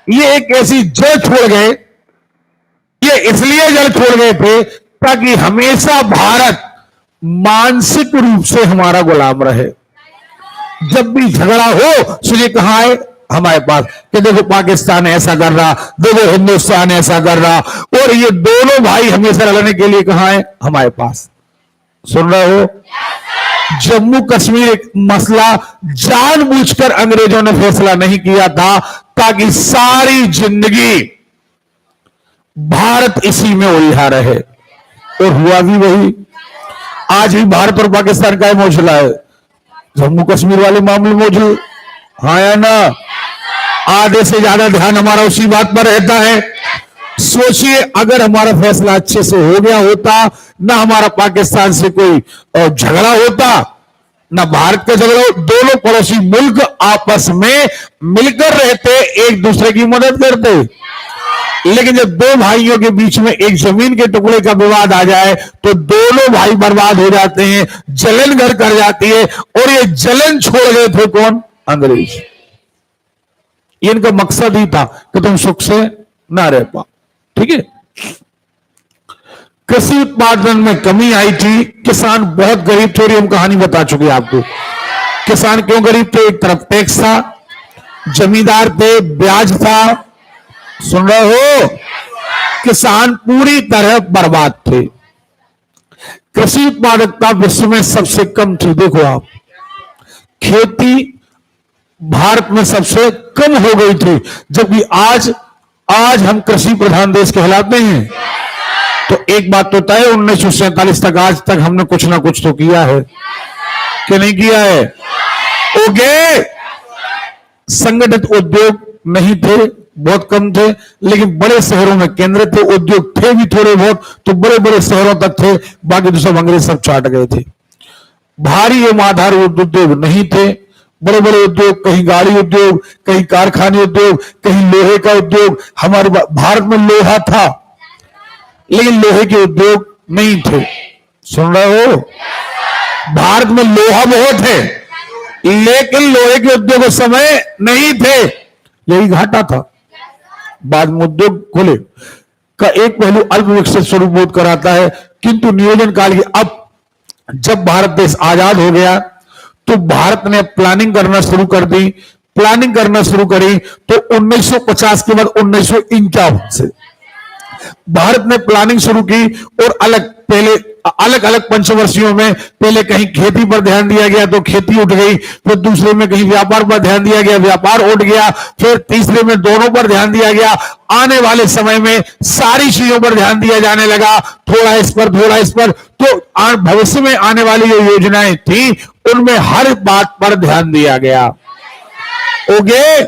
ये एक ऐसी जड़ छोड़ गए, ये इसलिए जड़ छोड़ गए थे ताकि हमेशा भारत मानसिक रूप से हमारा गुलाम रहे। जब भी झगड़ा हो सोचिए कहां है? हमारे पास, कि देखो पाकिस्तान ऐसा कर रहा, देखो हिंदुस्तान ऐसा कर रहा, और ये दोनों भाई हमेशा लड़ने के लिए कहां है? हमारे पास। सुन रहे हो? जम्मू कश्मीर एक मसला जानबूझकर अंग्रेजों ने फैसला नहीं किया था ताकि सारी जिंदगी भारत इसी में उलझा रहे, और हुआ भी वही। आज भी भारत और पाकिस्तान का मौजूदा है, जम्मू कश्मीर वाले मामले मौजूद, हाँ या ना। आधे से ज्यादा ध्यान हमारा उसी बात पर रहता है। सोचिए अगर हमारा फैसला अच्छे से हो गया होता, ना हमारा पाकिस्तान से कोई झगड़ा होता, ना भारत का झगड़ा हो, दोनों पड़ोसी मुल्क आपस में मिलकर रहते, एक दूसरे की मदद करते। लेकिन जब दो भाइयों के बीच में एक जमीन के टुकड़े का विवाद आ जाए तो दोनों भाई बर्बाद हो जाते हैं, जलन घर कर जाती है। और ये जलन छोड़ गए थे कौन? अंग्रेज। इनका मकसद ही था कि तुम सुख से ना रह पाओ, ठीक है। कृषि उत्पादन में कमी आई थी, किसान बहुत गरीब थे, हम कहानी बता चुके आपको। किसान क्यों गरीब थे? एक तरफ टैक्स था, जमींदार थे, ब्याज था, सुन रहे हो? किसान पूरी तरह बर्बाद थे। कृषि उत्पादकता विश्व में सबसे कम थी। देखो आप, खेती भारत में सबसे कम हो गई थी, जबकि आज हम कृषि प्रधान देश कहलाते हैं। तो एक बात तो तय, 1947 तक आज तक हमने कुछ ना कुछ तो किया है कि नहीं किया है? ओके, संगठित उद्योग नहीं थे, बहुत कम थे, लेकिन बड़े शहरों में केंद्रित थे। उद्योग थे भी थोड़े बहुत, तो बड़े बड़े शहरों तक थे, बाकी तो सब अंग्रेज सब चाट गए थे। भारी एवं आधारभूत उद्योग नहीं थे। बड़े बड़े उद्योग, कहीं गाड़ी उद्योग, कहीं कारखाने उद्योग, कहीं लोहे का उद्योग। हमारे भारत में लोहा था, लेकिन लोहे के उद्योग नहीं थे। सुन रहे हो? भारत में लोहा बहुत है, लेकिन लोहे के उद्योग उस समय नहीं थे। यही घाटा था। बाद में उद्योग खुले का एक पहलू अल्प विकसित स्वरूप बोध कराता है, किंतु नियोजन काल की अब जब भारत देश आजाद हो गया तो भारत ने प्लानिंग करना शुरू कर दी। प्लानिंग करना शुरू करी तो 1950 के बाद 1951 से भारत ने प्लानिंग शुरू की और अलग अलग पंचवर्षीयों में पहले कहीं खेती पर ध्यान दिया गया तो खेती उठ गई, फिर दूसरे में कहीं व्यापार पर ध्यान दिया गया, व्यापार उठ गया, फिर तीसरे में दोनों पर ध्यान दिया गया। आने वाले समय में सारी चीजों पर ध्यान दिया जाने लगा, थोड़ा इस पर थोड़ा इस पर। तो भविष्य में आने वाली जो योजनाएं थी उनमें हर बात पर ध्यान दिया गया। ओके,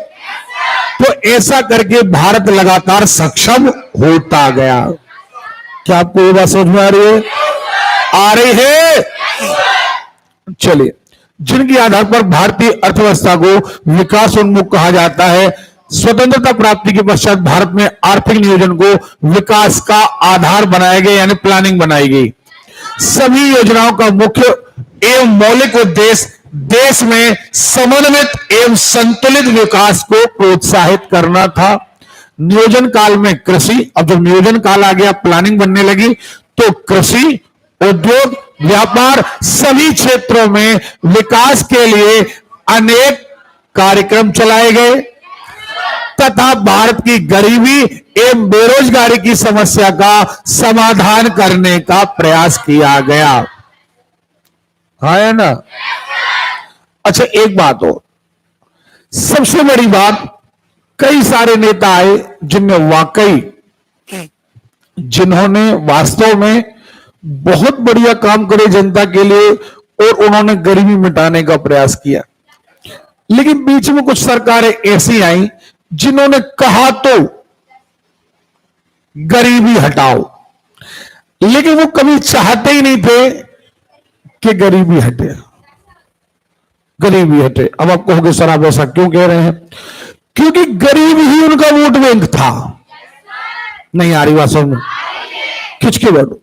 तो ऐसा करके भारत लगातार सक्षम होता गया। क्या आपको ये बात समझ में आ रही है? आ रही है? चलिए, जिनके आधार पर भारतीय अर्थव्यवस्था को विकास उन्मुख कहा जाता है, स्वतंत्रता प्राप्ति के पश्चात भारत में आर्थिक नियोजन को विकास का आधार बनाया गया, यानी प्लानिंग बनाई गई। सभी योजनाओं का मुख्य एवं मौलिक उद्देश्य देश में समन्वित एवं संतुलित विकास को प्रोत्साहित करना था। नियोजन काल में कृषि, अब जब नियोजन काल आ गया, प्लानिंग बनने लगी, तो कृषि, उद्योग, व्यापार सभी क्षेत्रों में विकास के लिए अनेक कार्यक्रम चलाए गए तथा भारत की गरीबी एवं बेरोजगारी की समस्या का समाधान करने का प्रयास किया गया। है ना? अच्छा, एक बात हो, सबसे बड़ी बात, कई सारे नेता आए जिन्होंने वास्तव में बहुत बढ़िया काम करे जनता के लिए और उन्होंने गरीबी मिटाने का प्रयास किया। लेकिन बीच में कुछ सरकारें ऐसी आई जिन्होंने कहा तो गरीबी हटाओ, लेकिन वो कभी चाहते ही नहीं थे कि गरीबी हटे। गरीबी हटे। अब आप कहोगे सर आप ऐसा क्यों कह रहे हैं? क्योंकि गरीब ही उनका वोट बैंक था। नहीं आ रही बात समझ में? खिंच के बैठो।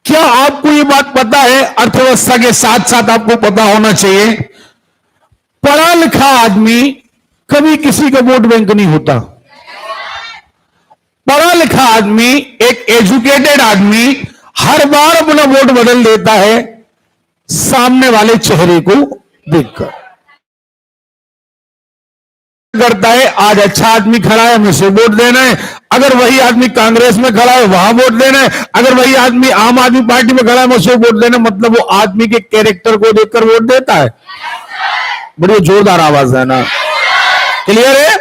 क्या आपको ये बात पता है? अर्थव्यवस्था के साथ साथ आपको पता होना चाहिए, पढ़ा लिखा आदमी कभी किसी का वोट बैंक नहीं होता। पढ़ा लिखा आदमी, एक एजुकेटेड आदमी हर बार अपना वोट बदल देता है सामने वाले चेहरे को देखकर। करता है, आज अच्छा आदमी खड़ा है, हमें से वोट देना है। अगर वही आदमी कांग्रेस में खड़ा है, वहां वोट देना है। अगर वही आदमी आम आदमी पार्टी में खड़ा है, मुझसे वोट देना, मतलब वो आदमी के कैरेक्टर को देखकर वोट देता है। बड़ी जोरदार आवाज है ना? क्लियर है?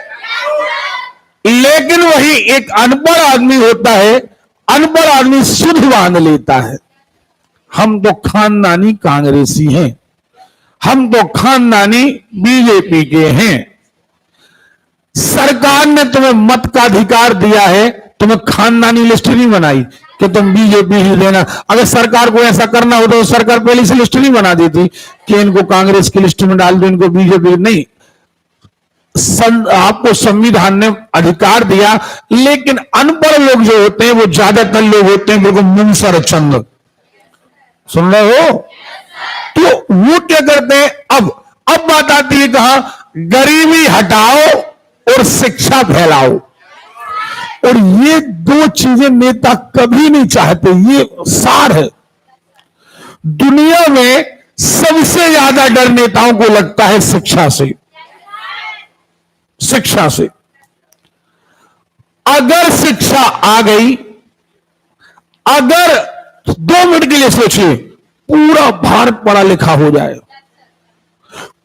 लेकिन वही एक अनपढ़ आदमी होता है, अनपढ़ आदमी शुद्ध बांध लेता है, हम तो खानदानी कांग्रेसी हैं, हम तो खानदानी बीजेपी के हैं। सरकार ने तुम्हें मत का अधिकार दिया है, तुम्हें खानदानी लिस्ट नहीं बनाई कि तुम बीजेपी ही देना। अगर सरकार को ऐसा करना होता तो सरकार पहले से लिस्ट नहीं बना देती कि इनको कांग्रेस की लिस्ट में डाल दो, इनको बीजेपी नहीं। आपको संविधान ने अधिकार दिया, लेकिन अनपढ़ लोग जो होते हैं वो ज्यादातर लोग होते हैं बिल्कुल मुंसर चंद। सुन रहे हो? तो वो क्या करते हैं? अब बात आती है कहां? गरीबी हटाओ और शिक्षा फैलाओ। और ये दो चीजें नेता कभी नहीं चाहते, ये सार है। दुनिया में सबसे ज्यादा डर नेताओं को लगता है शिक्षा से। शिक्षा से अगर शिक्षा आ गई, अगर 2 मिनट के लिए सोचिए, पूरा भारत पढ़ा लिखा हो जाए,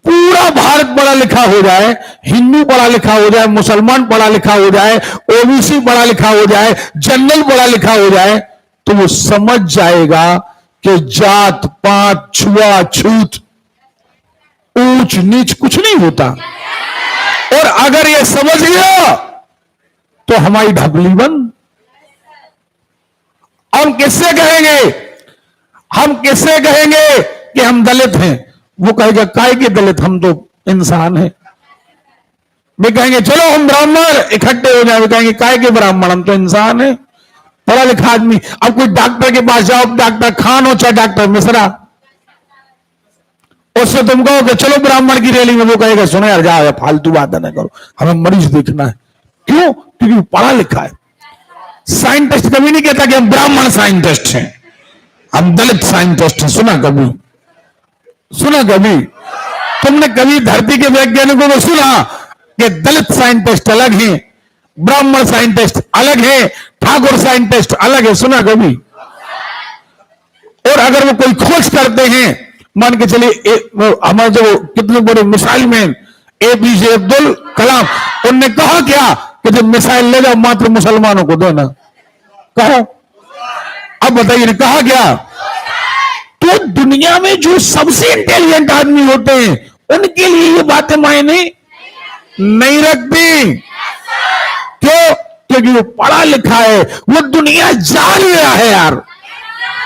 पूरा भारत पढ़ा लिखा हो जाए, हिंदू पढ़ा लिखा हो जाए, मुसलमान पढ़ा लिखा हो जाए, ओबीसी पढ़ा लिखा हो जाए, जनरल पढ़ा लिखा हो जाए, तो वो समझ जाएगा कि जात पात, छुआछूत, ऊंच नीच कुछ नहीं होता। और अगर ये समझ गया तो हमारी ढपली बंद। हम किससे कहेंगे, हम किससे कहेंगे कि हम दलित हैं? वो कहेगा काय के दलित, हम तो इंसान हैं। वे कहेंगे चलो हम ब्राह्मण इकट्ठे हो जाए, वे कहेंगे काय के ब्राह्मण, हम तो इंसान हैं, पढ़ा लिखा आदमी। अब कोई डॉक्टर के पास जाओ, डॉक्टर खान हो चाहे डॉक्टर मिश्रा, उससे तुम कहो कि चलो ब्राह्मण की रैली में, वो कहेगा सुनो यार जाओ, फालतू बात ना करो, हमें मरीज देखना है। क्यों? क्योंकि पढ़ा लिखा है। साइंटिस्ट कभी नहीं कहता कि हम ब्राह्मण साइंटिस्ट हैं, हम दलित साइंटिस्ट हैं। सुना कभी? सुना कभी? तुमने कभी धरती के वैज्ञानिकों को सुना कि दलित साइंटिस्ट अलग हैं, ब्राह्मण साइंटिस्ट अलग है, ठाकुर साइंटिस्ट अलग है? सुना कभी? और अगर वो कोई खोज करते हैं, मान के चलिए हमारे जो कितने बड़े missile man APJ Abdul Kalam, उनने कहा क्या कि जब मिसाइल ले जाओ मात्र मुसलमानों को देना, कहा? अब बताइए ने कहा क्या? तो दुनिया में जो सबसे इंटेलिजेंट आदमी होते हैं उनके लिए ये बातें मायने नहीं रखती। क्यों? क्योंकि वो पढ़ा लिखा है, वो दुनिया जान गया है यार,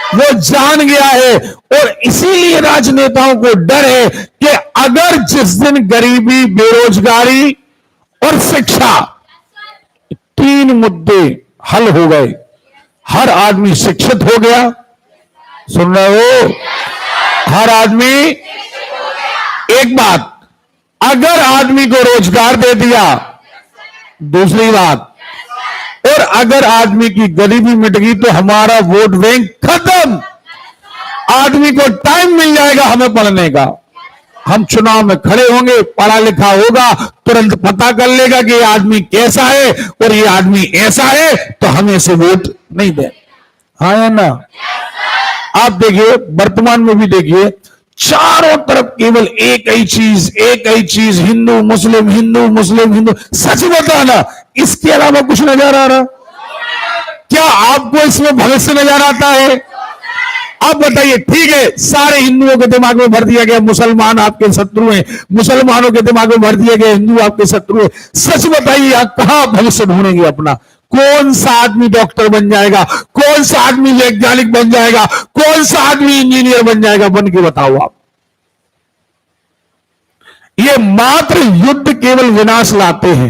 वो जान गया है। और इसीलिए राजनेताओं को डर है कि अगर जिस दिन गरीबी, बेरोजगारी और शिक्षा, 3 मुद्दे हल हो गए, हर आदमी शिक्षित हो गया, सुन रहे हो? हर आदमी, एक बात, अगर आदमी को रोजगार दे दिया, दूसरी बात, और अगर आदमी की गरीबी मिट गई तो हमारा वोट बैंक खत्म। आदमी को टाइम मिल जाएगा हमें पढ़ने का, हम चुनाव में खड़े होंगे, पढ़ा लिखा होगा, तुरंत पता कर लेगा कि ये आदमी कैसा है और ये आदमी ऐसा है, तो हम ऐसे वोट नहीं दें। हाँ या ना? आप देखिए वर्तमान में भी देखिए, चारों तरफ केवल एक ही चीज, हिंदू मुस्लिम, हिंदू मुस्लिम, हिंदू। सच बताना, इसके अलावा कुछ नजर आ रहा? क्या आपको इसमें भविष्य नजर आता है? आप बताइए। ठीक है, सारे हिंदुओं के दिमाग में भर दिया गया मुसलमान आपके शत्रु हैं, मुसलमानों के दिमाग में भर दिया गया हिंदू आपके शत्रु हैं। सच बताइए, आप कहां भविष्य ढूंढेंगे अपना? कौन सा आदमी डॉक्टर बन जाएगा, कौन सा आदमी वैज्ञानिक बन जाएगा, कौन सा आदमी इंजीनियर बन जाएगा? बन के बताओ आप। ये मात्र युद्ध केवल विनाश लाते हैं,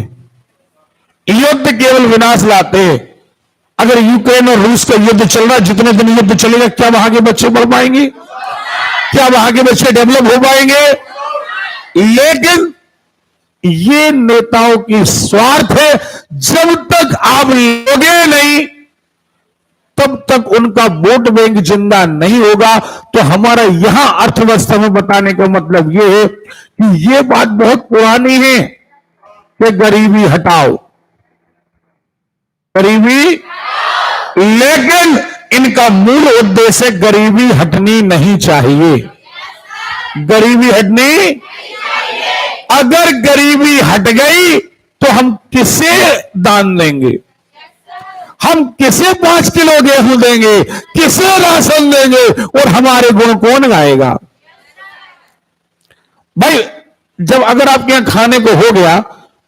युद्ध केवल विनाश लाते हैं। अगर यूक्रेन और रूस का युद्ध चल रहा है, जितने दिन युद्ध चलेगा, क्या वहां के बच्चे बढ़ पाएंगे? क्या वहां के बच्चे डेवलप हो पाएंगे? लेकिन ये नेताओं की स्वार्थ है। जब तक आप लोगे नहीं, तब तक उनका वोट बैंक जिंदा नहीं होगा। तो हमारा यहां अर्थव्यवस्था में बताने का मतलब यह है कि यह बात बहुत पुरानी है कि गरीबी हटाओ, गरीबी, लेकिन इनका मूल उद्देश्य गरीबी हटनी नहीं चाहिए, गरीबी हटनी। अगर गरीबी हट गई तो हम किसे दान देंगे? हम किसे 5 किलो गेहूं देंगे? किसे राशन देंगे? और हमारे गुण कौन गाएगा? भाई, जब अगर आपके यहां खाने को हो गया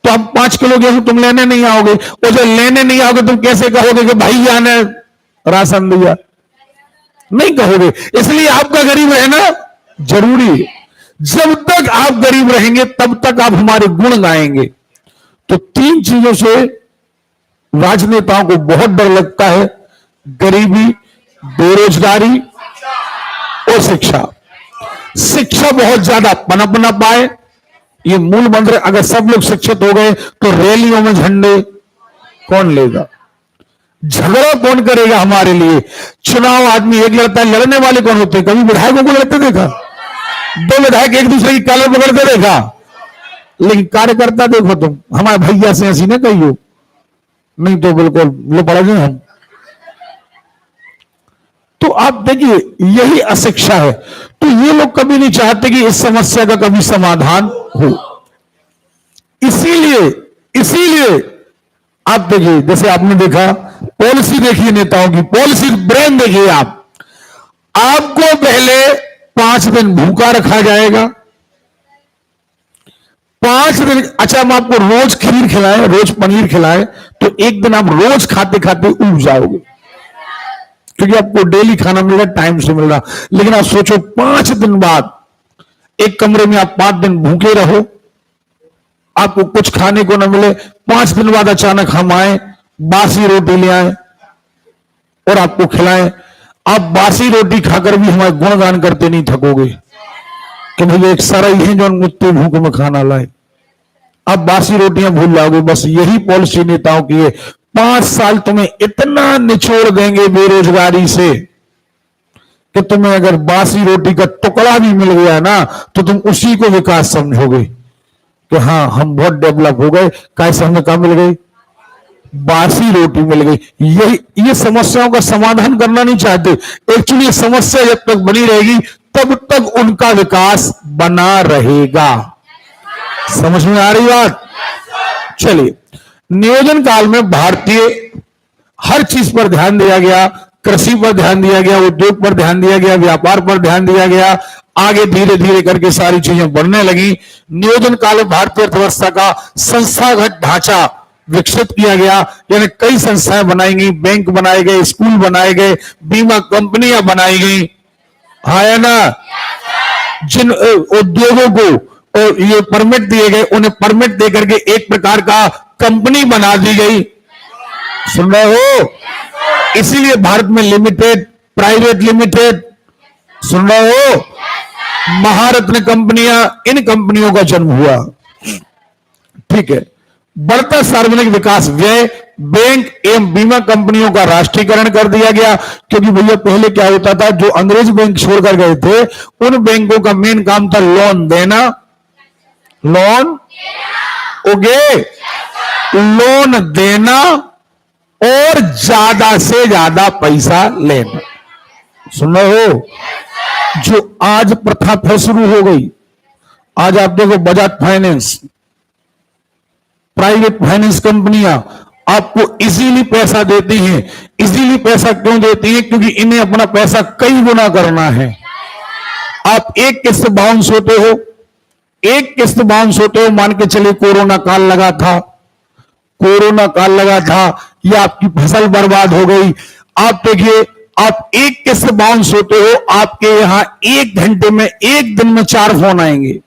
तो हम 5 किलो गेहूं तुम लेने नहीं आओगे, और जब लेने नहीं आओगे तुम कैसे कहोगे कि भैया ने राशन दिया? नहीं कहोगे। इसलिए आपका गरीब रहना जरूरी है। जब तक आप गरीब रहेंगे तब तक आप हमारे गुण गाएंगे। तो 3 चीजों से राजनेताओं को बहुत डर लगता है, गरीबी, बेरोजगारी और शिक्षा। शिक्षा बहुत ज्यादा पनप न पाए, ये मूल मंत्र। अगर सब लोग शिक्षित हो गए तो रैलियों में झंडे कौन लेगा? झगड़ा कौन करेगा हमारे लिए? चुनाव आदमी एक लड़ता है, लड़ने वाले कौन होते हैं? कभी विधायकों को लड़ते देखा? 2 विधायक एक दूसरे की कॉलर पकड़ते देखा? लेकिन कार्यकर्ता देखो तुम, हमारे भैया से ऐसी ना कहियो, नहीं तो बिल्कुल लो पड़ा जाए हम। तो आप देखिए, यही अशिक्षा है। तो ये लोग कभी नहीं चाहते कि इस समस्या का कभी समाधान हो। इसीलिए आप देखिए, जैसे आपने देखा पॉलिसी, देखिए नेताओं की पॉलिसी ब्रेन देखिए आप। आपको पहले 5 दिन भूखा रखा जाएगा, 5 दिन, अच्छा हम आपको रोज खीर खिलाएं, रोज पनीर खिलाएं, तो एक दिन आप रोज खाते खाते उब जाओगे, क्योंकि आपको डेली खाना मिल रहा है, टाइम से मिल रहा। लेकिन आप सोचो 5 दिन बाद एक कमरे में आप 5 दिन भूखे रहो, आपको कुछ खाने को न मिले, 5 दिन बाद अचानक हम आए, बासी रोटी ले आए और आपको खिलाएं। आप बासी रोटी खाकर भी हमारे गुणगान करते नहीं थकोगे कि भैया एक सारा ही है जो मुझते भूख में खाना लाए। आप बासी रोटियां भूल जाओगे। बस यही पॉलिसी नेताओं की है। 5 साल तुम्हें इतना निचोड़ देंगे बेरोजगारी से कि तुम्हें अगर बासी रोटी का टुकड़ा भी मिल गया ना, तो तुम उसी को विकास समझोगे कि हाँ हम बहुत डेवलप हो गए। कैसे हमें कहा मिल गई? बासी रोटी मिल गई। यही, ये समस्याओं का समाधान करना नहीं चाहते। एक्चुअली ये समस्या जब तक बनी रहेगी तब तक उनका विकास बना रहेगा। समझ में आ रही बात? चलिए, नियोजन काल में भारतीय हर चीज पर ध्यान दिया गया। कृषि पर ध्यान दिया गया, उद्योग पर ध्यान दिया गया, व्यापार पर ध्यान दिया गया। आगे धीरे धीरे करके सारी चीजें बढ़ने लगी। नियोजन काल में भारतीय अर्थव्यवस्था का संस्थागत ढांचा विकसित किया गया, यानी कई संस्थाएं बनाई गई, बैंक बनाए गए, स्कूल बनाए गए, बीमा कंपनियां बनाई गई। हाँ या ना? जिन उद्योगों को और ये परमिट दिए गए, उन्हें परमिट देकर के एक प्रकार का कंपनी बना दी गई। सुन रहे हो? इसीलिए भारत में लिमिटेड, प्राइवेट लिमिटेड, सुन रहे हो, महारत्न कंपनियां, इन कंपनियों का जन्म हुआ। ठीक है। बढ़ता सार्वजनिक विकास व्यय, बैंक एवं बीमा कंपनियों का राष्ट्रीयकरण कर दिया गया। क्योंकि भैया पहले क्या होता था, जो अंग्रेज बैंक छोड़कर गए थे, उन बैंकों का मेन काम था लोन देना, लोन, ओके, लोन देना और ज्यादा से ज्यादा पैसा लेना। सुन रहे हो? जो आज प्रथा फिर शुरू हो गई। आज आप देखो, बजाज फाइनेंस, प्राइवेट फाइनेंस कंपनियां आपको इजीली पैसा देती हैं। इजीली पैसा क्यों देती हैं? क्योंकि इन्हें अपना पैसा कई गुना करना है। आप एक किस्त बाउंस होते हो, एक किस्त बाउंस होते हो, मान के चलिए कोरोना काल लगा था, कोरोना काल लगा था, या आपकी फसल बर्बाद हो गई। आप देखिए, आप एक किस्त बाउंस होते हो, आपके यहां 1 घंटे में, 1 दिन में 4 फोन आएंगे।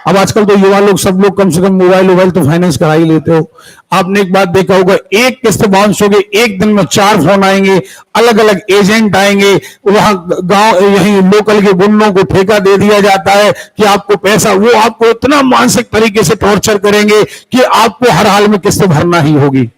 अब आजकल तो युवा लोग, सब लोग कम से कम मोबाइल तो फाइनेंस करा ही लेते हो। आपने एक बात देखा होगा, एक किस्त बाउंस होगी, 1 दिन में 4 फोन आएंगे, अलग अलग एजेंट आएंगे, वहां गांव यहीं लोकल के गुंडों को ठेका दे दिया जाता है कि आपको पैसा, वो आपको इतना मानसिक तरीके से टॉर्चर करेंगे कि आपको हर हाल में किस्त भरना ही होगी।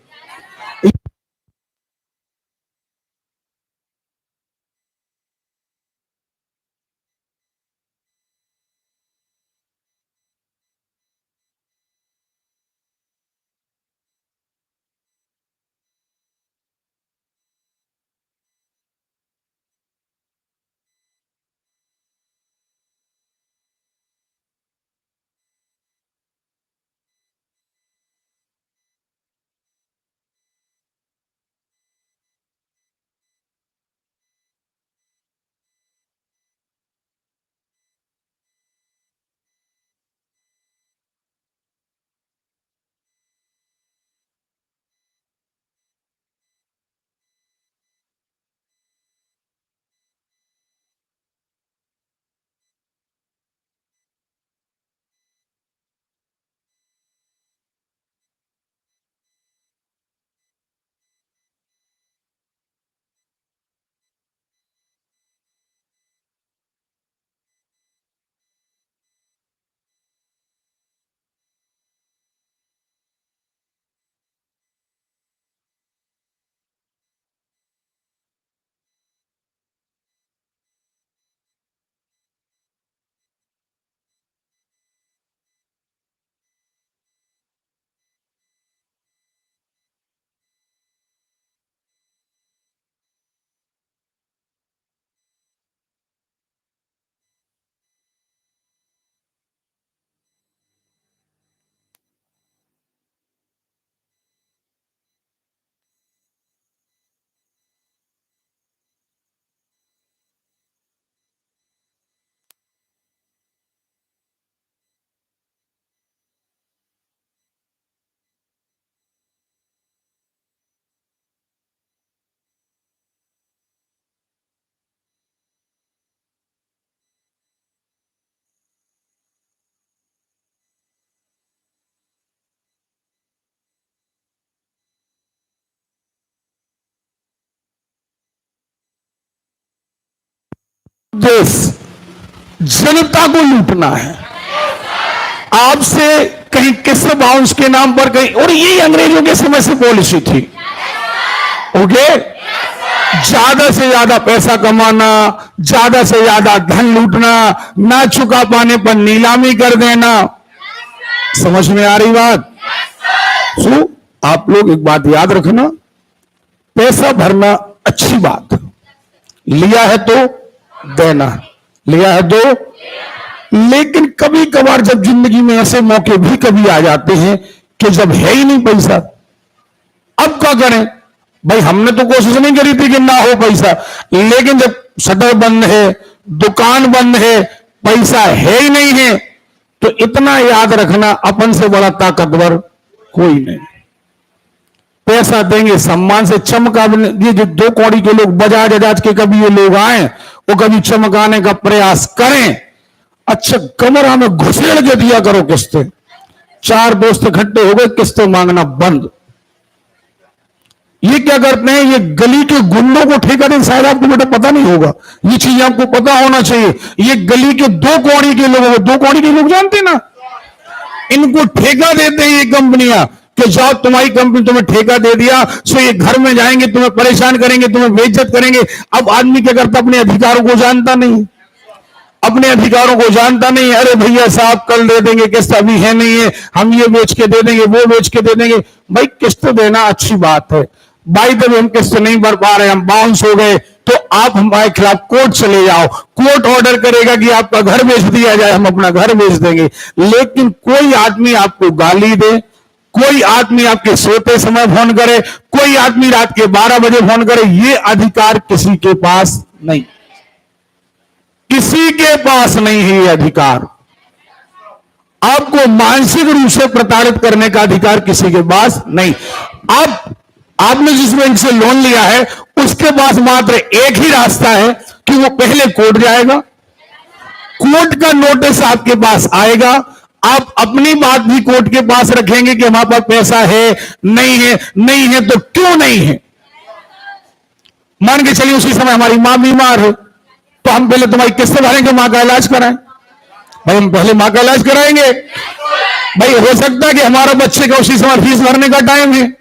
देश जनता को लूटना है, आपसे कहीं किस बाउंस के नाम पर कहीं, और यही अंग्रेजों के समय से पॉलिसी थी। ओके, ज्यादा से ज्यादा पैसा कमाना, ज्यादा से ज्यादा धन लूटना, ना चुका पाने पर नीलामी कर देना। समझ में आ रही बात? सो आप लोग एक बात याद रखना, पैसा भरना अच्छी बात, लिया है तो देना, लिया है तो, लेकिन कभी कभार जब जिंदगी में ऐसे मौके भी कभी आ जाते हैं कि जब है ही नहीं पैसा, अब क्या करें भाई? हमने तो कोशिश नहीं करी थी कि ना हो पैसा, लेकिन जब शटर बंद है, दुकान बंद है, पैसा है ही नहीं है, तो इतना याद रखना, अपन से बड़ा ताकतवर कोई नहीं। पैसा देंगे सम्मान से, चमका, ये जो 2 कौड़ी के लोग बजाज अजाज के कभी ये लोग आए, वो कभी चमकाने का प्रयास करें, अच्छा कमरा में घुसेड़ के दिया करो किस्तें। 4 दोस्त इकट्ठे हो गए, किस्तें मांगना बंद। ये क्या करते हैं, ये गली के गुंडों को ठेका दें, शायद आपको बेटा पता नहीं होगा, ये चीज आपको पता होना चाहिए। ये गली के 2 कौड़ी के लोग, 2 कौड़ी के लोग जानते ना, इनको ठेका देते हैं ये कंपनियां कि जाओ तुम्हारी कंपनी तुम्हें ठेका दे दिया, सो ये घर में जाएंगे, तुम्हें परेशान करेंगे, तुम्हें बेइज्जत करेंगे। अब आदमी क्या करता, अपने अधिकारों को जानता नहीं, अपने अधिकारों को जानता नहीं। अरे भैया साहब कल दे देंगे, किस्त अभी है नहीं है, हम ये बेच के दे देंगे, वो बेच के दे देंगे। भाई किस्त देना अच्छी बात है, भाई जब हम किस्त नहीं भर पा रहे, हम बाउंस हो गए, तो आप हमारे खिलाफ कोर्ट चले जाओ, कोर्ट ऑर्डर करेगा कि आपका घर बेच दिया जाए, हम अपना घर बेच देंगे। लेकिन कोई आदमी आपको गाली दे, कोई आदमी आपके सोते समय फोन करे, कोई आदमी रात के 12 बजे फोन करे, ये अधिकार किसी के पास नहीं, किसी के पास नहीं है ये अधिकार। आपको मानसिक रूप से प्रताड़ित करने का अधिकार किसी के पास नहीं। आपने जिस बैंक से लोन लिया है, उसके पास मात्र एक ही रास्ता है कि वो पहले कोर्ट जाएगा, कोर्ट का नोटिस आपके पास आएगा, आप अपनी बात भी कोर्ट के पास रखेंगे कि हमारे पास पैसा है, नहीं है, नहीं है तो क्यों नहीं है। मान के चलिए उसी समय हमारी मां बीमार है, तो हम पहले तुम्हारी किस्त भरेंगे, मां का इलाज कराएं। भाई हम पहले मां का इलाज कराएंगे। भाई हो सकता है कि हमारा बच्चे का उसी समय फीस भरने का टाइम है,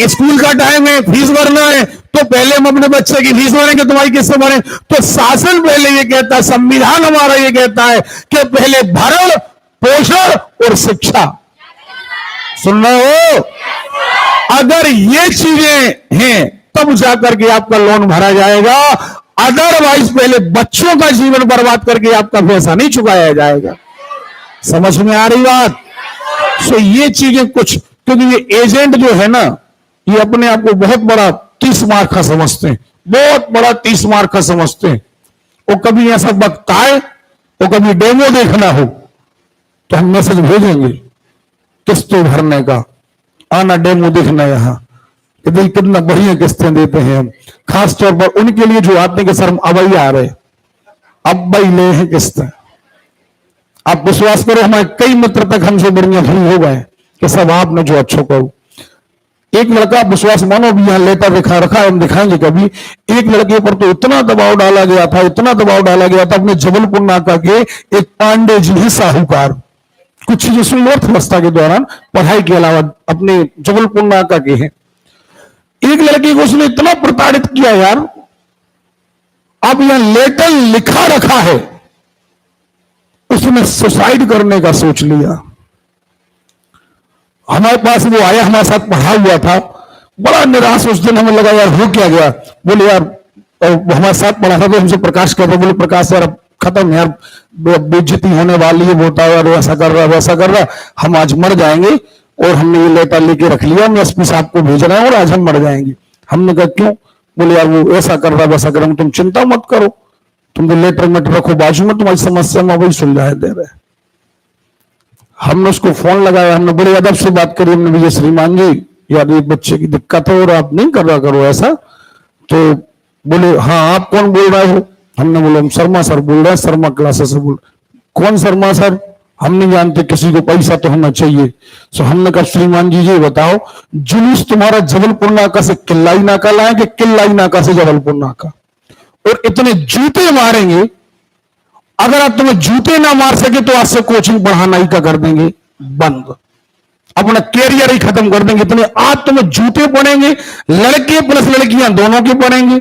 स्कूल का टाइम है, फीस भरना है, तो पहले हम अपने बच्चे की फीस भरेंगे, तुम्हारी किस्त भरें। तो शासन पहले ये कहता है, संविधान हमारा ये कहता है कि पहले भरण पोषण और शिक्षा। सुन रहे हो? अगर ये चीजें हैं तब जाकर के आपका लोन भरा जाएगा, अदरवाइज पहले बच्चों का जीवन बर्बाद करके आपका पैसा नहीं चुकाया जाएगा। समझ में आ रही बात? सो ये चीजें कुछ, क्योंकि ये एजेंट जो है ना, ये अपने आप को बहुत बड़ा 30 मार्क का समझते हैं, बहुत बड़ा 30 मार्क का समझते हैं। वो कभी ऐसा वक्त आए, वो कभी डेमो देखना हो तो हम मैसेज भेजेंगे किस्तों भरने का, आना डेमो देखना यहां, कि भाई कितना बढ़िया किस्तें देते हैं हम। खास तौर पर उनके लिए जो आते हैं कि सर हम अब ही आ रहे, अब भाई ले हैं किस्तें। आप विश्वास करो, हमारे कई मित्र तक हमसे बढ़िया फ्री हो गए कि सब आपने जो अच्छा कहो। एक लड़का, विश्वास मानो, भी यहां लेटर दिखा रखा है, हम दिखाएंगे कभी। एक लड़के पर तो इतना दबाव डाला गया था, इतना दबाव डाला गया था, अपने जबलपुर नाका के एक पांडे जी हैं साहूकार, कुछ चीजें सुन नॉर्थ अवस्था के दौरान पढ़ाई के अलावा अपने जबलपुर नाका के हैं। एक लड़के को उसने इतना प्रताड़ित किया यार, अब यह लेटर लिखा रखा है, उसने सुसाइड करने का सोच लिया। हमारे पास वो आया, हमारे साथ पढ़ा हुआ था, बड़ा निराश। उस दिन हमें लगा यार हो क्या गया। बोले यार, वो हमारे साथ पढ़ा था तो हमसे प्रकाश कर रहे, बोले प्रकाश यार अब खत्म यार, बेइज्जती होने वाली है, बोलता है यार ऐसा कर रहा वैसा कर रहा, हम आज मर जाएंगे और हमने ये लेटर लेके रख लिया, हम एसपी साहब को भेज रहे हैं और आज हम मर जाएंगे। हमने कहा क्यों? बोले यार वो ऐसा कर रहा वैसा कर रहा। तुम चिंता मत करो, तुम तो लेटर में रखो बाजू में, तुम्हारी समस्या में वही सुलझाए दे रहे। हमने उसको फोन लगाया, हमने बड़े अदब से बात करी, हमने भैया श्रीमान जी यार ये बच्चे की दिक्कत है और आप नहीं कर रहा करो ऐसा। तो बोले हाँ आप कौन बोल रहे हो? हमने बोले हम शर्मा सर बोल रहे हैं, शर्मा क्लासेस से बोल। कौन शर्मा सर? हम नहीं जानते, किसी को पैसा तो होना चाहिए। सो हमने कहा श्रीमान जी ये बताओ, जुलूस तुम्हारा जबलपुर नाका से किल्लाई नाका लाए कि किल्लाई नाका से जबलपुर नाका? और इतने जूते मारेंगे, अगर आप तुम्हें जूते ना मार सके तो आज से कोचिंग पढ़ाना ही का कर देंगे बंद, अपना कैरियर ही खत्म कर देंगे। इतने आज तुम्हें जूते पड़ेंगे, लड़के प्लस लड़कियां दोनों के पड़ेंगे।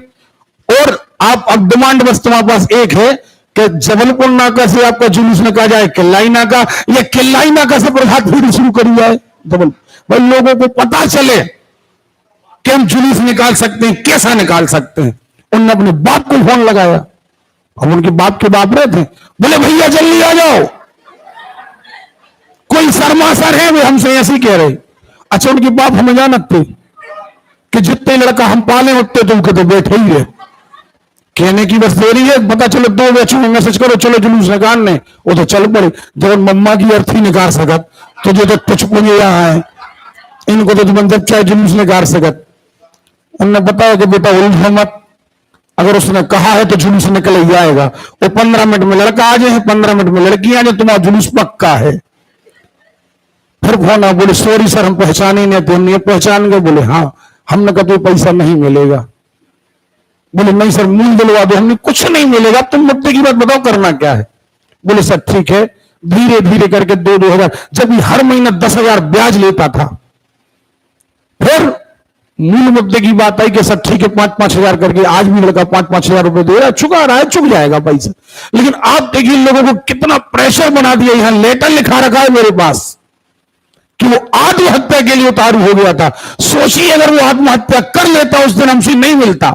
और आप अब डिमांड बस तुम्हारे पास एक है कि जबलपुर नाका से आपका जुलूस निकाला जाए किल्लाई नाका, या किल्लाई नाका से प्रभात फेरी शुरू करी जाए जबल, भाई लोगों को पता चले कि हम जुलूस निकाल सकते हैं, कैसा निकाल सकते हैं। उन्होंने अपने बाप को फोन लगाया, अब उनके बाप के बाप रहे थे, बोले भैया जल्दी आ जाओ, कोई शर्मा सर है, वे हमसे ऐसे कह रहे। अच्छा, उनके बाप हमें जानते कि जितने लड़का हम पाले उतने तुम कहते बैठे ही है, कहने की बस देरी है, पता चलो 2 बच्चों में मैसेज करो चलो जुलूस निकालने, वो तो चल पड़े। जब मम्मा की अर्थी निकाल सकत तो जो तो कुछ मुझे यहाँ है, इनको तो तुम जब चाहे जुलूस निकाल सकत। उन्होंने बताया कि बेटा उल्झो मत, अगर उसने कहा है तो जुलूस निकल ही आएगा। वो 15 मिनट में लड़का आ जाए, 15 मिनट में लड़की आ जाए, तुम्हारा जुलूस पक्का है। फिर फोन आ, बोले सॉरी सर हम पहचाने नहीं, तो नहीं पहचान गए। बोले हाँ, हमने कहा तो पैसा नहीं मिलेगा। बोले नहीं सर मूल दिलवा दो, हमने कुछ नहीं मिलेगा, तुम मुद्दे की बात बताओ करना क्या है। बोले सर ठीक है, धीरे धीरे करके 2-2 हजार, जब हर महीना 10,000 ब्याज लेता था। फिर मूल मुद्दे की बात आई कि सर ठीक है 5-5 हजार करके, आज भी लड़का 5-5 हजार रुपए दे रहा है, चुका रहा है, चुक जाएगा पैसा। लेकिन आप देखिए लोगों को कितना प्रेशर बना दिया। यहां लेटर लिखा रखा है मेरे पास कि वो आत्महत्या के लिए उतारू हो गया था। सोचिए अगर वो आत्महत्या कर लेता उस दिन हमसे नहीं मिलता,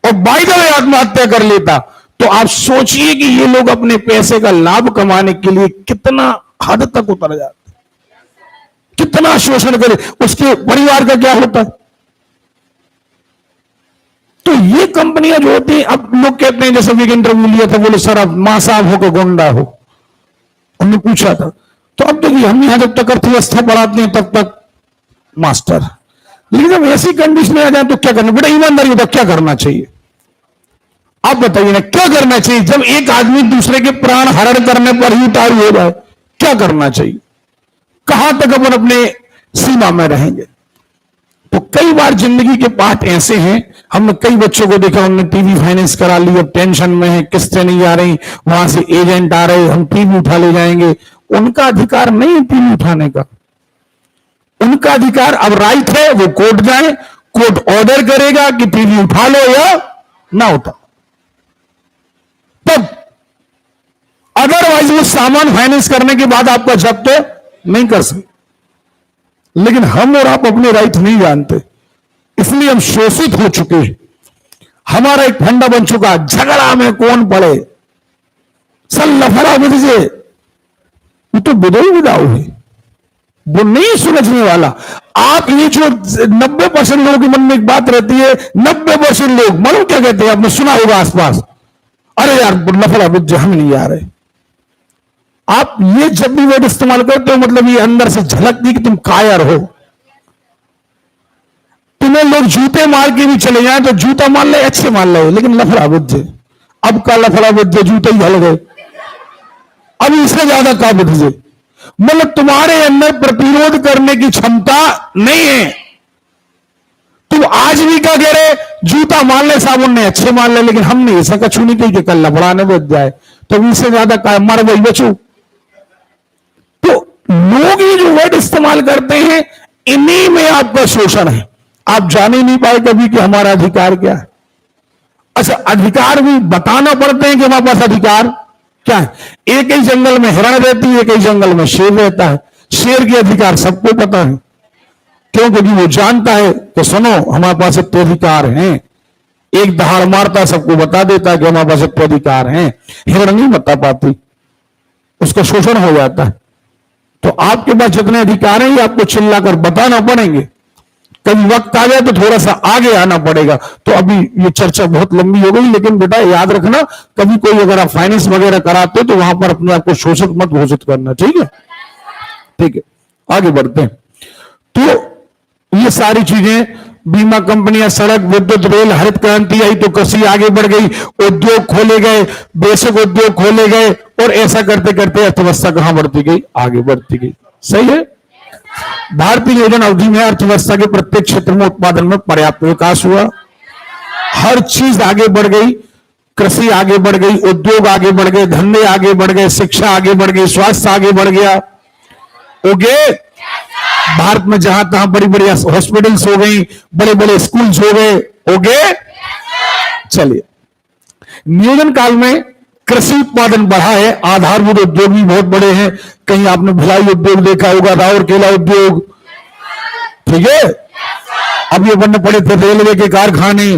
और बाय द वे आत्महत्या कर लेता, तो आप सोचिए कि ये लोग अपने पैसे का लाभ कमाने के लिए कितना हद तक उतर जाते, कितना शोषण करे, उसके परिवार का क्या होता। तो ये कंपनियां जो होती हैं, अब लोग कहते हैं, जैसे एक इंटरव्यू लिया था, बोले सर आप मां साहब हो के गुंडा हो, हमने पूछा था। तो अब देखिए हम यहां जब तक अर्थव्यवस्था बढ़ाते हैं तब तक मास्टर, लेकिन जब ऐसी कंडीशन में आ जाए तो क्या करना, बेटा ईमानदारी होता क्या करना चाहिए आप बताइए ना, क्या करना चाहिए जब एक आदमी दूसरे के प्राण हरण करने पर ही उतारू हो जाए, क्या करना चाहिए, कहां तक अपन अपने सीमा में रहेंगे। तो कई बार जिंदगी के पाठ ऐसे हैं, हमने कई बच्चों को देखा, हमने टीवी फाइनेंस करा ली, अब टेंशन में है, किस्तें नहीं आ रही, वहां से एजेंट आ रहे, हम टीवी उठा ले जाएंगे। उनका अधिकार नहीं है टीवी उठाने का, उनका अधिकार अब राइट है, वो कोर्ट जाए, कोर्ट ऑर्डर करेगा कि टीवी उठा लो या ना उठा, तब अदरवाइज वो सामान फाइनेंस करने के बाद आपका जब्त तो नहीं कर सकते। लेकिन हम और आप अपने राइट नहीं जानते, इसलिए हम शोषित हो चुके हैं। हमारा एक फंडा बन चुका, झगड़ा में कौन पड़े, सल लफड़ा मुझे, वो तो बिदोई बिदाऊ है, वो नहीं सुलझने वाला। आप ये जो 90% लोगों के मन में एक बात रहती है, 90% लोग मालूम क्या कहते हैं, आपने सुना होगा आसपास, अरे यार लफड़ा बुझे हम नहीं आ रहे। आप ये जब भी वर्ड इस्तेमाल करते हो, मतलब ये अंदर से झलकती कि तुम कायर हो। तुम्हें लोग जूते मार के भी चले जाए तो जूता मार ले, अच्छे मार ले, लेकिन लफड़ा बुझे, अब का लफड़ा बुझे, जूते ही हल गए, अब इससे ज्यादा का बुझे, मतलब तुम्हारे अंदर प्रतिरोध करने की क्षमता नहीं है। तुम आज भी क्या कह रहे, जूता मार ले, साबुन ने अच्छे मार ले, लेकिन हमने ऐसा कछू नहीं कही कि कल लफड़ाने बच जाए, तो इससे ज्यादा का मर वही बचू। तो लोग ये जो वर्ड इस्तेमाल करते हैं, इन्हीं में आपका शोषण है। आप जान ही नहीं पाए कभी कि हमारा अधिकार क्या है। अच्छा, अधिकार भी बताना पड़ते हैं कि हमारे पास अधिकार क्या है। एक ही जंगल में हिरण रहती है, एक ही जंगल में शेर रहता है। शेर के अधिकार सबको पता है, क्यों, क्योंकि वो जानता है कि सुनो हमारे पास इतने अधिकार हैं। एक दहाड़ मारता सबको बता देता है कि हमारे पास इतने अधिकार हैं। हिरण नहीं बता पाती, उसका शोषण हो जाता है। तो आपके पास जितने अधिकार हैं ये आपको चिल्लाकर बताना पड़ेंगे। कभी वक्त आ जाए तो थोड़ा सा आगे आना पड़ेगा। तो अभी ये चर्चा बहुत लंबी हो गई, लेकिन बेटा याद रखना, कभी कोई अगर आप फाइनेंस वगैरह कराते हो तो वहां पर अपने आप को शोषित मत घोषित करना, ठीक है। ठीक है, आगे बढ़ते हैं। तो ये सारी चीजें, बीमा कंपनियां, सड़क, विद्युत, रेल, हरित क्रांति आई तो कृषि आगे बढ़ गई, उद्योग खोले गए, बेसिक उद्योग खोले गए, और ऐसा करते करते अर्थव्यवस्था कहां बढ़ती गई, आगे बढ़ती गई। सही है। भारतीय योजना अवधि में अर्थव्यवस्था के प्रत्येक क्षेत्र में उत्पादन में पर्याप्त विकास हुआ। हर चीज आगे बढ़ गई, कृषि आगे बढ़ गई, उद्योग आगे बढ़ गए, धंधे आगे बढ़ गए, शिक्षा आगे बढ़ गई, स्वास्थ्य आगे बढ़ गया। ओके, भारत में जहां तहां बड़ी बड़ी हॉस्पिटल्स हो गई, बड़े बड़े स्कूल्स हो गए। ओके, चलिए, नियोजन काल में कृषि उत्पादन बढ़ा है, आधारभूत उद्योग भी बहुत बड़े हैं। कहीं आपने भिलाई उद्योग देखा होगा, राउरकेला उद्योग, ठीक है। अब ये बनने पड़े थे रेलवे के कारखाने,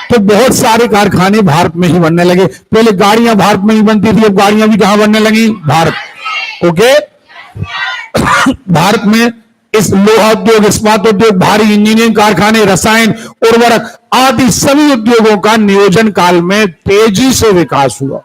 तो बहुत सारे कारखाने भारत में ही बनने लगे। पहले गाड़ियां भारत में ही बनती थी, अब गाड़ियां भी कहां बनने लगी? भारत। ओके, भारत में इस लोहा उद्योग, इस्पात उद्योग, भारी इंजीनियरिंग कारखाने, रसायन, उर्वरक आदि सभी उद्योगों का नियोजन काल में तेजी से विकास हुआ,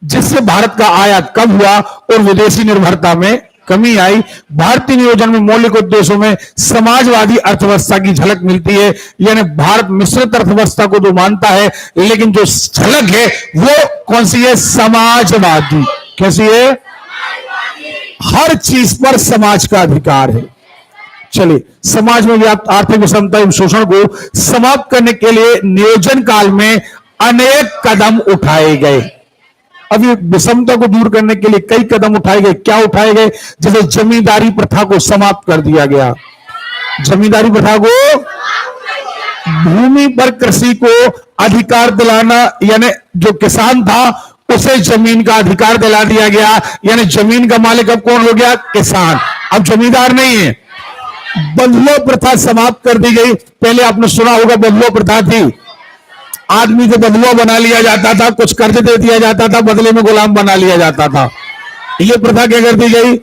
जिससे भारत का आयात कम हुआ और विदेशी निर्भरता में कमी आई। भारतीय नियोजन में मौलिक उद्देश्यों में समाजवादी अर्थव्यवस्था की झलक मिलती है। यानी भारत मिश्रित अर्थव्यवस्था को तो मानता है, लेकिन जो झलक है वो कौन सी है? समाजवादी। कैसी है? हर चीज पर समाज का अधिकार है। चलिए, समाज में व्याप्त आर्थिक विषमता एवं शोषण को समाप्त करने के लिए नियोजन काल में अनेक कदम उठाए गए। अब ये विषमता को दूर करने के लिए कई कदम उठाए गए। क्या उठाए गए? जैसे जमींदारी प्रथा को समाप्त कर दिया गया। जमींदारी प्रथा को, भूमि पर कृषि को अधिकार दिलाना, यानी जो किसान था उसे जमीन का अधिकार दिला दिया गया। यानी जमीन का मालिक अब कौन हो गया? किसान, अब जमींदार नहीं है। बंधुआ प्रथा समाप्त कर दी गई। पहले आपने सुना होगा बंधुआ प्रथा थी, आदमी को बंधुआ बना लिया जाता था, कुछ कर्ज दे दिया जाता था, बदले में गुलाम बना लिया जाता था। यह प्रथा क्या कर दी गई?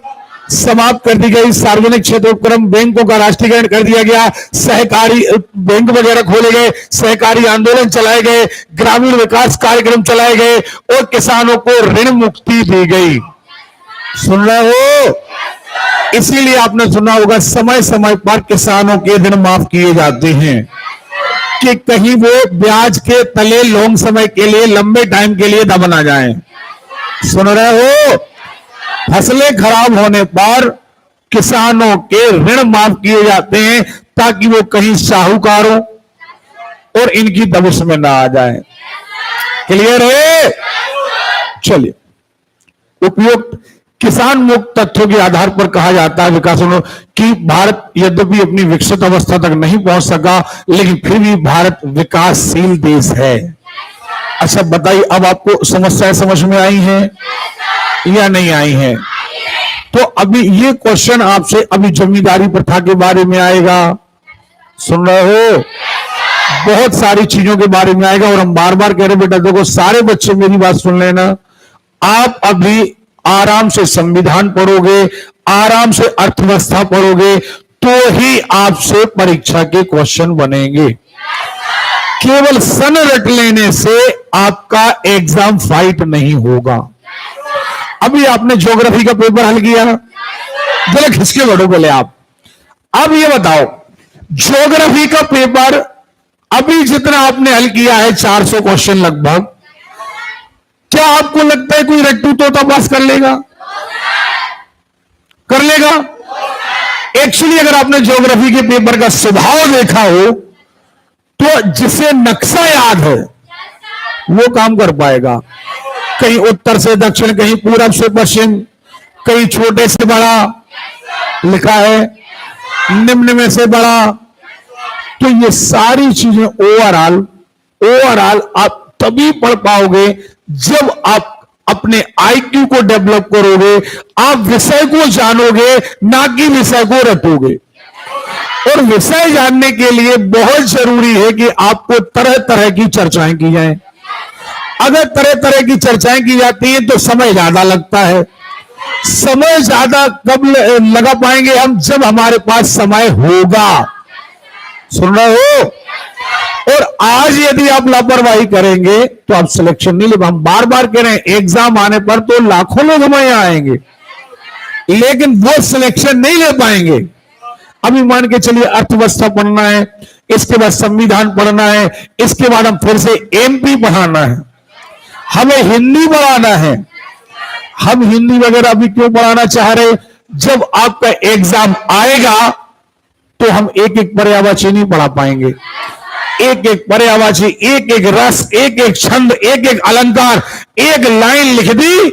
समाप्त कर दी गई। सार्वजनिक क्षेत्र उपक्रम बैंकों का राष्ट्रीयकरण कर दिया गया, सहकारी बैंक वगैरह खोले गए, सहकारी आंदोलन चलाए गए, ग्रामीण विकास कार्यक्रम चलाए गए और किसानों को ऋण मुक्ति दी गई। सुन रहे हो? इसीलिए आपने सुना होगा समय समय पर किसानों के ऋण माफ किए जाते हैं कि कहीं वो ब्याज के तले लॉन्ग समय के लिए, लंबे टाइम के लिए दब ना जाए। सुन रहे हो? फसलें खराब होने पर किसानों के ऋण माफ किए जाते हैं ताकि वो कहीं साहूकारों और इनकी दबिश में ना आ जाए। क्लियर है? चलिए, उपयुक्त किसान मुक्त तथ्यों के आधार पर कहा जाता है विकासों कि भारत यद्यपि अपनी विकसित अवस्था तक नहीं पहुंच सका, लेकिन फिर भी भारत विकासशील देश है। अच्छा बताइए, अब आपको समस्याएं समझ में आई हैं या नहीं आई हैं? तो अभी ये क्वेश्चन आपसे अभी जमींदारी प्रथा के बारे में आएगा। सुन रहे हो? बहुत सारी चीजों के बारे में आएगा और हम बार बार कह रहे बेटा देखो, सारे बच्चे मेरी बात सुन लेना। आप अभी आराम से संविधान पढ़ोगे, आराम से अर्थव्यवस्था पढ़ोगे, तो ही आपसे परीक्षा के क्वेश्चन बनेंगे। केवल सन रट लेने से आपका एग्जाम फाइट नहीं होगा। अभी आपने ज्योग्राफी का पेपर हल किया, जरा खिसके बढ़ो पहले आप। अब ये बताओ, ज्योग्राफी का पेपर अभी जितना आपने हल किया है 400 क्वेश्चन लगभग, क्या आपको लगता है कोई रट्टू तोता पास कर लेगा? कर लेगा? एक्चुअली अगर आपने ज्योग्राफी के पेपर का स्वभाव देखा हो तो जिसे नक्शा याद है वो काम कर पाएगा। कहीं उत्तर से दक्षिण, कहीं पूरब से पश्चिम, कहीं छोटे से बड़ा लिखा है, निम्न में से बड़ा। तो ये सारी चीजें ओवरऑल आप तभी पढ़ पाओगे जब आप अपने आईक्यू को डेवलप करोगे, आप विषय को जानोगे, ना कि विषय को रटोगे। और विषय जानने के लिए बहुत जरूरी है कि आपको तरह तरह की चर्चाएं की जाएं। अगर तरह तरह की चर्चाएं की जाती हैं तो समय ज्यादा लगता है। समय ज्यादा कब लगा पाएंगे हम? जब हमारे पास समय होगा। सुन रहे हो? और आज यदि आप लापरवाही करेंगे तो आप सिलेक्शन नहीं ले। हम बार बार कह रहे हैं, एग्जाम आने पर तो लाखों लोग हमारे यहां आएंगे, लेकिन वो सिलेक्शन नहीं ले पाएंगे। अभी मान के चलिए अर्थव्यवस्था पढ़ना है, इसके बाद संविधान पढ़ना है, इसके बाद हम फिर से एमपी पढ़ाना है, हमें हिंदी पढ़ाना है। हम हिंदी वगैरह अभी क्यों पढ़ाना चाह रहे? जब आपका एग्जाम आएगा तो हम एक एक पर्यायवाची नहीं पढ़ा पाएंगे। एक एक पर्यायवाची, एक एक रस, एक एक छंद, एक एक अलंकार, एक लाइन लिख दी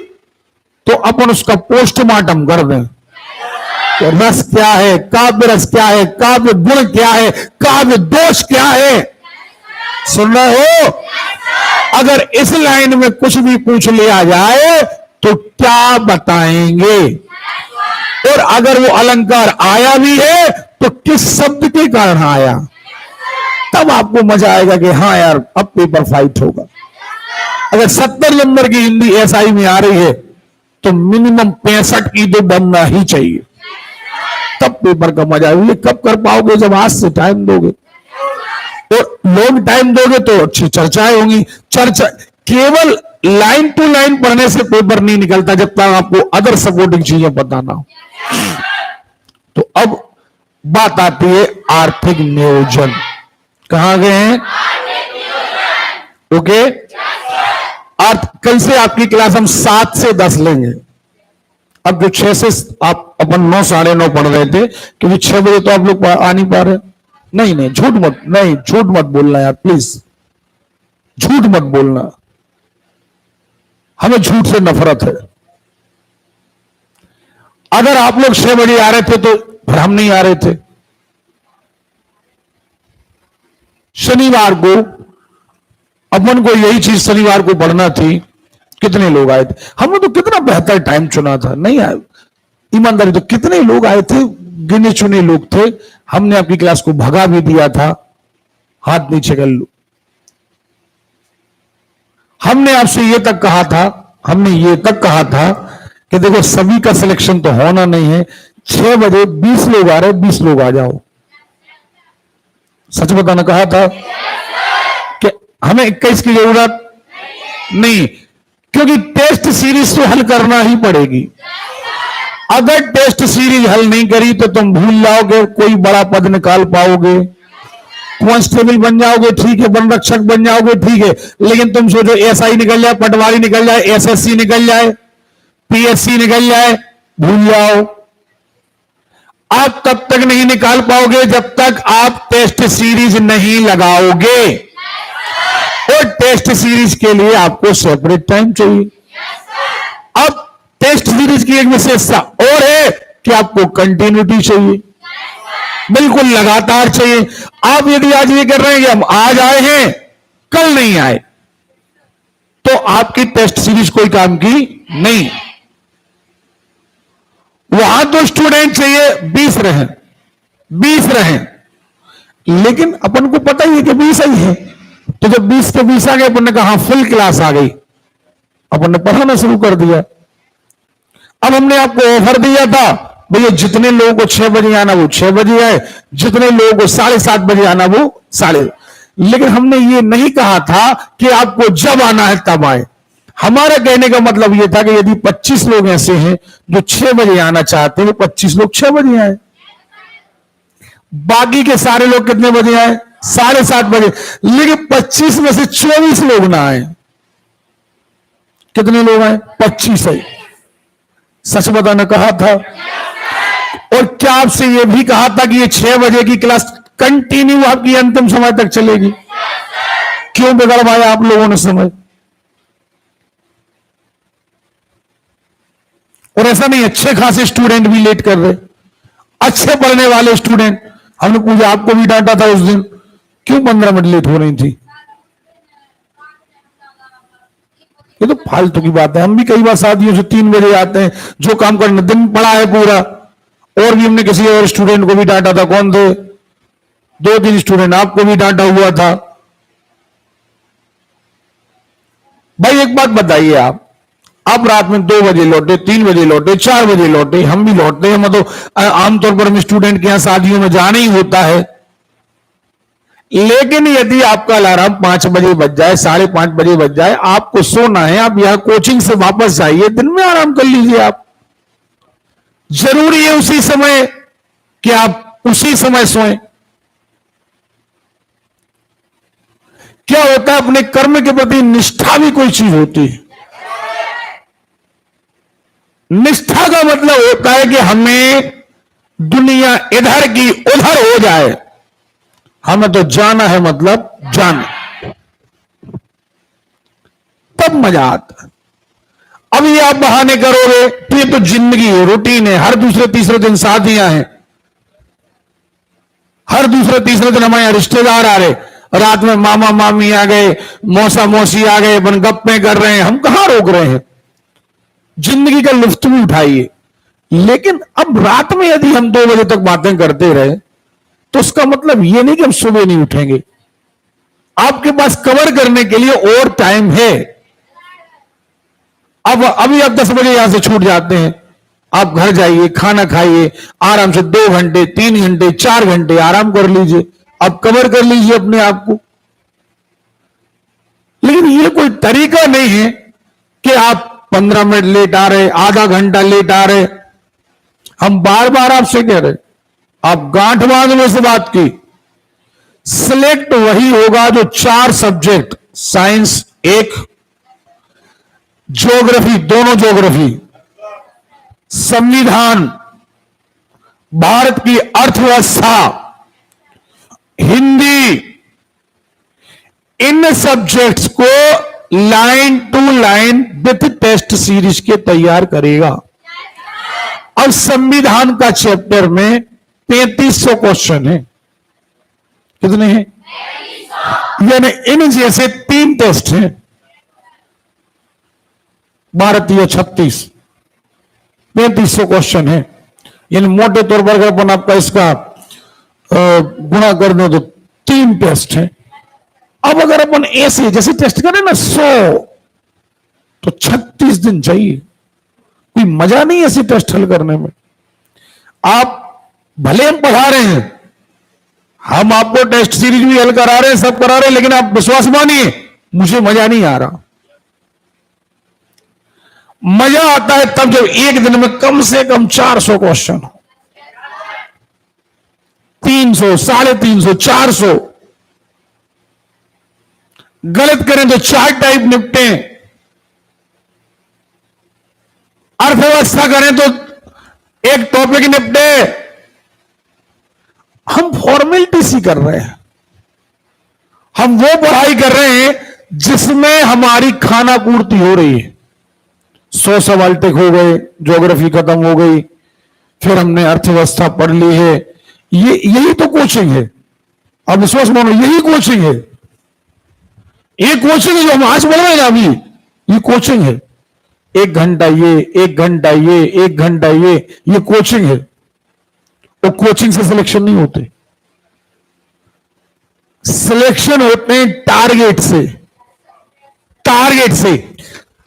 तो अपन उसका पोस्टमार्टम कर दें कि रस क्या है, काव्य रस क्या है, काव्य गुण क्या है, काव्य दोष क्या है। सुन रहे हो? अगर इस लाइन में कुछ भी पूछ लिया जाए तो क्या बताएंगे? और अगर वो अलंकार आया भी है तो किस शब्द के कारण आया, तब आपको मजा आएगा कि हाँ यार अब पेपर फाइट होगा। अगर 70 नंबर की हिंदी एसआई में आ रही है तो मिनिमम 65 की तो बनना ही चाहिए, तब पेपर का मजा आएगा। कब कर पाओगे? जब आज से टाइम दोगे, और लॉन्ग टाइम दोगे तो अच्छी चर्चाएं होंगी। चर्चा केवल लाइन टू लाइन पढ़ने से पेपर नहीं निकलता जब तक आपको अदर सपोर्टिंग चीजें पता ना हो। तो अब बात आती है आर्थिक नियोजन। कहां गए हैं? ओके, कल से आपकी क्लास हम 7 से 10 लेंगे। अब जो 6 से आप अपन 9 साढ़े 9 पढ़ रहे थे, क्योंकि 6 बजे तो आप लोग आ नहीं पा रहे। नहीं नहीं, झूठ मत बोलना यार, प्लीज झूठ मत बोलना, हमें झूठ से नफरत है। अगर आप लोग 6 बजे आ रहे थे तो फिर हम नहीं आ रहे थे। शनिवार को अपन को यही चीज शनिवार को पढ़ना थी। कितने लोग आए थे? हमने तो कितना बेहतर टाइम चुना था, नहीं आए ईमानदारी तो कितने लोग आए थे, गिने चुने लोग थे। हमने आपकी क्लास को भगा भी दिया था, हाथ नीचे कर लो। हमने आपसे ये तक कहा था कि देखो सभी का सिलेक्शन तो होना नहीं है, 6 बजे 20 लोग आ रहे, 20 लोग आ जाओ। सच बताना कहा था कि हमें 21 की जरूरत नहीं, क्योंकि टेस्ट सीरीज तो हल करना ही पड़ेगी। अगर टेस्ट सीरीज हल नहीं करी तो तुम भूल जाओगे कोई बड़ा पद निकाल पाओगे। कांस्टेबल बन जाओगे ठीक है, वन रक्षक बन जाओगे ठीक है, लेकिन तुम सोचो एसआई निकल जाए, पटवारी निकल जाए, एसएससी निकल जाए, पीएससी निकल जाए, भूल जाओ। आप तब तक नहीं निकाल पाओगे जब तक आप टेस्ट सीरीज नहीं लगाओगे, और टेस्ट सीरीज के लिए आपको सेपरेट टाइम चाहिए। अब टेस्ट सीरीज की एक विशेषता और है कि आपको कंटिन्यूटी चाहिए, बिल्कुल लगातार चाहिए। आप यदि आज ये कर रहे हैं कि हम आज आए हैं कल नहीं आए, तो आपकी टेस्ट सीरीज कोई काम की नहीं। वहां तो स्टूडेंट चाहिए 20 रहे, लेकिन अपन को पता ही है कि 20 ही है। तो जब 20 के 20 आ गए, अपन ने कहा फुल क्लास आ गई, अपन ने पढ़ाना शुरू कर दिया। अब हमने आपको ऑफर दिया था भैया जितने लोगों को 6 बजे आना वो 6 बजे आए, जितने लोगों को 7:30 बजे आना वो 7:30। लेकिन हमने ये नहीं कहा था कि आपको जब आना है तब आए। हमारा कहने का मतलब यह था कि यदि 25 लोग ऐसे हैं जो 6 बजे आना चाहते हैं, वो 25 लोग 6 बजे आए, बाकी के सारे लोग कितने बजे आए? 7:30 बजे। लेकिन 25 में से 24 लोग ना आए। कितने लोग आए? 25 है। सच बताना कहा था। और क्या आपसे यह भी कहा था कि ये 6 बजे की क्लास कंटिन्यू आपकी अंतिम समय तक चलेगी? क्यों बिगड़वाया आप लोगों ने समय? और ऐसा नहीं, अच्छे खासे स्टूडेंट भी लेट कर रहे, अच्छे पढ़ने वाले स्टूडेंट। हमने पूछा, आपको भी डांटा था उस दिन, क्यों 15 मिनट लेट हो रही थी? ये तो फालतू की बात है। हम भी कई बार शादियों से 3 बजे आते हैं, जो काम करना दिन पड़ा है पूरा। और भी हमने किसी और स्टूडेंट को भी डांटा था। कौन थे? 2-3 स्टूडेंट, आपको भी डांटा हुआ था। भाई एक बात बताइए, आप रात में 2 बजे लौटे, 3 बजे लौटे, 4 बजे लौटे, हम भी लौटते हैं। मतलब आमतौर पर हम स्टूडेंट के यहां शादियों में जाना ही होता है। लेकिन यदि आपका अलार्म 5 बजे बज जाए, 5:30 बजे बज जाए, आपको सोना है, आप यहां कोचिंग से वापस आइए, दिन में आराम कर लीजिए। आप जरूरी है उसी समय कि आप उसी समय सोएं। क्या होता है, अपने कर्म के प्रति निष्ठा भी कोई चीज होती है। निष्ठा का मतलब होता है कि हमें दुनिया इधर की उधर हो जाए, हमें तो जाना है, मतलब जाना, तब मजा आता। अब ये आप बहाने करोगे तो ये तो जिंदगी है, रूटीन है, हर दूसरे तीसरे दिन शादियां हैं, हर दूसरे तीसरे दिन हमारे यहां रिश्तेदार आ रहे, रात में मामा मामी आ गए, मौसा मौसी आ गए, अपन गप्पे कर रहे हैं, हम कहां रोक रहे हैं। जिंदगी का लुत्फ भी उठाइए, लेकिन अब रात में यदि हम 2 बजे तक बातें करते रहे तो उसका मतलब ये नहीं कि हम सुबह नहीं उठेंगे। आपके पास कवर करने के लिए और टाइम है। अब अभी आप 10 बजे यहां से छूट जाते हैं, आप घर जाइए, खाना खाइए, आराम से 2 घंटे 3 घंटे 4 घंटे आराम कर लीजिए, आप कवर कर लीजिए अपने आप को। लेकिन ये कोई तरीका नहीं है कि आप 15 मिनट लेट आ रहे, आधा घंटा लेट आ रहे। हम बार बार आपसे कह रहे, आप गांठ बांधने से बात की, सिलेक्ट वही होगा जो 4 सब्जेक्ट, साइंस 1, ज्योग्राफी, दोनों ज्योग्राफी, संविधान, भारत की अर्थव्यवस्था, हिंदी, इन सब्जेक्ट्स को line to line with test series के तैयार करेगा। अब संविधान का चैप्टर में 3300 क्वेश्चन है। कितने हैं? यानी इन जैसे 3 टेस्ट हैं, भारतीय 36, 3500 क्वेश्चन है। यानी मोटे तौर पर अगर अपन आपका इसका गुणा कर दो तो 3 टेस्ट है। अब अगर अपन ऐसे जैसे टेस्ट करें ना 100, तो 36 दिन चाहिए। कोई मजा नहीं ऐसे टेस्ट हल करने में। आप भले हम पढ़ा रहे हैं, हम आपको टेस्ट सीरीज भी हल करा रहे हैं, सब करा रहे हैं, लेकिन आप विश्वास मानिए मुझे मजा नहीं आ रहा। मजा आता है तब जब एक दिन में कम से कम 400 क्वेश्चन हो, 300, 350, 400। गलत करें तो 4 टाइप निपटे, अर्थव्यवस्था करें तो एक टॉपिक निपटे। हम फॉर्मेलिटी सी कर रहे हैं, हम वो पढ़ाई कर रहे हैं जिसमें हमारी खाना पूर्ति हो रही है। 100 सवाल टिक हो गए, ज्योग्राफी खत्म हो गई, फिर हमने अर्थव्यवस्था पढ़ ली है। यही तो कोचिंग है। अब विश्वास मानो, यही कोचिंग है। ये कोचिंग है जो हम आज पढ़ रहे हैं अभी, ये कोचिंग है। 1 घंटा ये, 1 घंटा ये, 1 घंटा ये कोचिंग है। और कोचिंग से सिलेक्शन नहीं होते, सिलेक्शन होते हैं टारगेट से। टारगेट से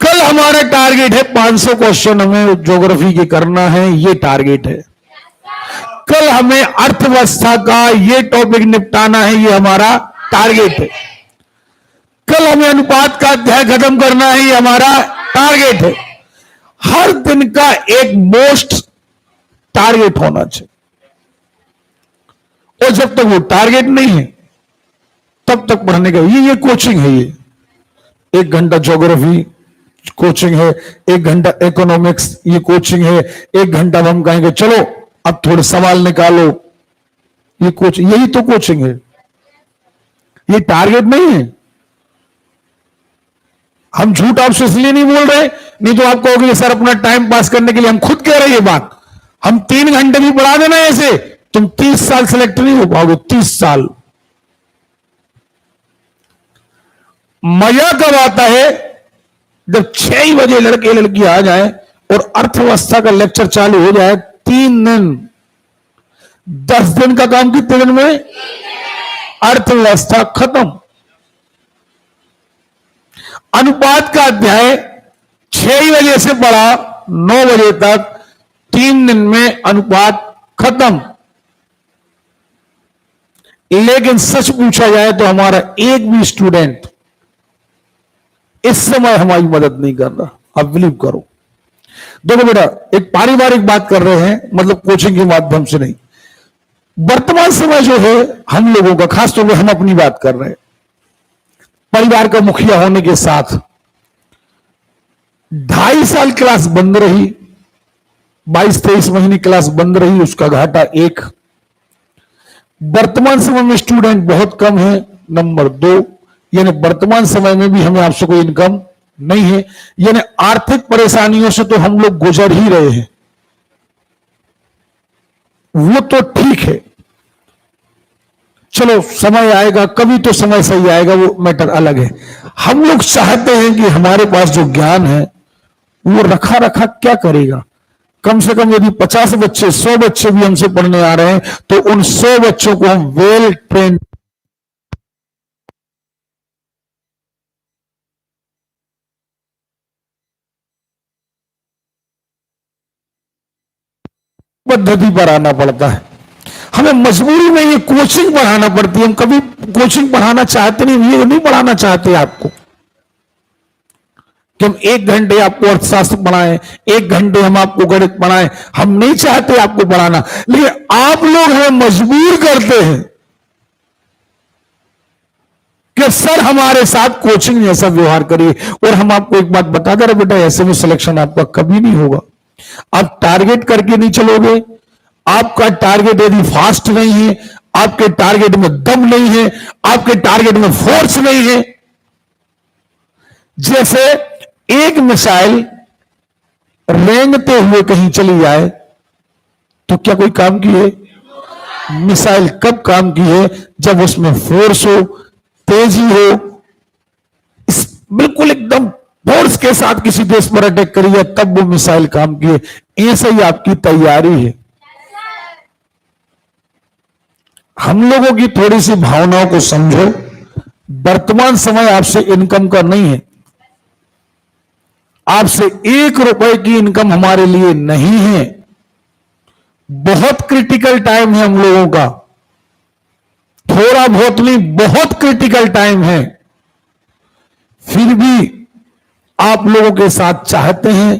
कल हमारा टारगेट है 500 क्वेश्चन हमें ज्योग्राफी के करना है, ये टारगेट है। कल हमें अर्थव्यवस्था का ये टॉपिक निपटाना है, ये हमारा टारगेट है। कल हमें अनुपात का अध्याय खत्म करना है, ये हमारा टारगेट है। हर दिन का एक मोस्ट टारगेट होना चाहिए। और जब तक वो टारगेट नहीं है तब तक पढ़ने का ये कोचिंग है। ये 1 घंटा ज्योग्राफी कोचिंग है, 1 घंटा इकोनॉमिक्स ये कोचिंग है, 1 घंटा हम कहेंगे चलो अब थोड़े सवाल निकालो, ये कोचिंग, यही तो कोचिंग है। ये टारगेट नहीं है। हम झूठ आपसे इसलिए नहीं बोल रहे, नहीं तो आप कहोगे सर अपना टाइम पास करने के लिए हम खुद कह रहे हैं ये बात। हम 3 घंटे भी पढ़ा देना ऐसे, तुम 30 साल सिलेक्ट नहीं हो पाओगे। 30 साल। मजा कब आता है? जब 6 बजे लड़के लड़की आ जाए और अर्थव्यवस्था का लेक्चर चालू हो जाए। 3 दिन, 10 दिन का काम कितने दिन में? अर्थव्यवस्था खत्म। अनुपात का अध्याय 6 बजे से पढ़ा 9 बजे तक, 3 दिन में अनुपात खत्म। लेकिन सच पूछा जाए तो हमारा एक भी स्टूडेंट इस समय हमारी मदद नहीं कर रहा। आप बिलीव करो। देखो बेटा, एक पारिवारिक बात कर रहे हैं, मतलब कोचिंग के माध्यम से नहीं। वर्तमान समय जो है हम लोगों का, खासतौर पर हम अपनी बात कर रहे हैं, परिवार का मुखिया होने के साथ 2.5 साल क्लास बंद रही, 22-23 महीने क्लास बंद रही, उसका घाटा 1। वर्तमान समय में स्टूडेंट बहुत कम है। नंबर 2, यानी वर्तमान समय में भी हमें आपसे कोई इनकम नहीं है, यानी आर्थिक परेशानियों से तो हम लोग गुजर ही रहे हैं, वो तो ठीक है। चलो समय आएगा, कभी तो समय सही आएगा, वो मैटर अलग है। हम लोग चाहते हैं कि हमारे पास जो ज्ञान है वो रखा रखा क्या करेगा। कम से कम यदि 50 बच्चे 100 बच्चे भी हमसे पढ़ने आ रहे हैं तो उन 100 बच्चों को हम वेल ट्रेंड पद्धति पर आना पड़ता है। हमें मजबूरी में ये कोचिंग पढ़ाना पड़ती है। हम कभी कोचिंग पढ़ाना चाहते नहीं, ये नहीं पढ़ाना चाहते आपको कि हम 1 घंटे आपको अर्थशास्त्र पढ़ाएं, 1 घंटे हम आपको गणित पढ़ाएं। हम नहीं चाहते आपको पढ़ाना, लेकिन आप लोग हमें मजबूर करते हैं कि सर हमारे साथ कोचिंग जैसा व्यवहार करिए। और हम आपको एक बात बता दे रहे, बेटा ऐसे में सिलेक्शन आपका कभी नहीं होगा। आप टारगेट करके नहीं चलोगे, आपका टारगेट यदि फास्ट नहीं है, आपके टारगेट में दम नहीं है, आपके टारगेट में फोर्स नहीं है। जैसे एक मिसाइल रेंगते हुए कहीं चली जाए तो क्या कोई काम की है? मिसाइल कब काम की है? जब उसमें फोर्स हो, तेजी हो, बिल्कुल एकदम फोर्स के साथ किसी देश पर अटैक करी है, तब वो मिसाइल काम की है। ऐसे ही आपकी तैयारी है। हम लोगों की थोड़ी सी भावनाओं को समझो। वर्तमान समय आपसे इनकम का नहीं है, आपसे 1 रुपए की इनकम हमारे लिए नहीं है। बहुत क्रिटिकल टाइम है हम लोगों का, थोड़ा बहुत नहीं, बहुत क्रिटिकल टाइम है। फिर भी आप लोगों के साथ चाहते हैं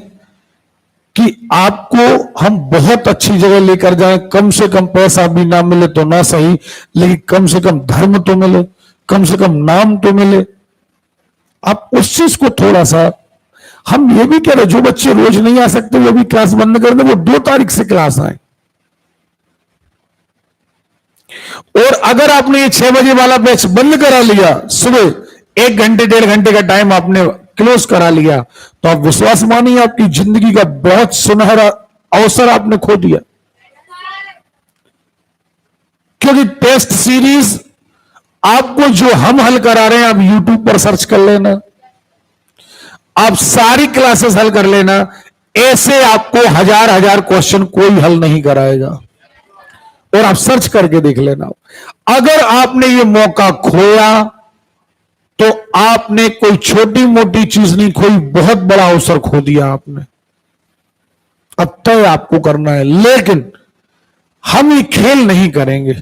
कि आपको हम बहुत अच्छी जगह लेकर जाएं। कम से कम पैसा भी ना मिले तो ना सही, लेकिन कम से कम धर्म तो मिले, कम से कम नाम तो मिले। आप उस चीज को थोड़ा सा, हम ये भी कह रहे, जो बच्चे रोज नहीं आ सकते वो भी क्लास बंद कर दे, वो 2 तारीख से क्लास आए। और अगर आपने ये 6 बजे वाला बैच बंद करा लिया, सुबह 1 घंटे 1.5 घंटे का टाइम आपने क्लोज करा लिया, तो आप विश्वास मानिए आपकी जिंदगी का बहुत सुनहरा अवसर आपने खो दिया। क्योंकि टेस्ट सीरीज आपको जो हम हल करा रहे हैं, आप यूट्यूब पर सर्च कर लेना, आप सारी क्लासेस हल कर लेना। ऐसे आपको हजार क्वेश्चन कोई हल नहीं कराएगा, और आप सर्च करके देख लेना। अगर आपने ये मौका खोया तो आपने कोई छोटी मोटी चीज नहीं खोई, बहुत बड़ा अवसर खो दिया आपने। अब तय आपको करना है, लेकिन हम ये खेल नहीं करेंगे,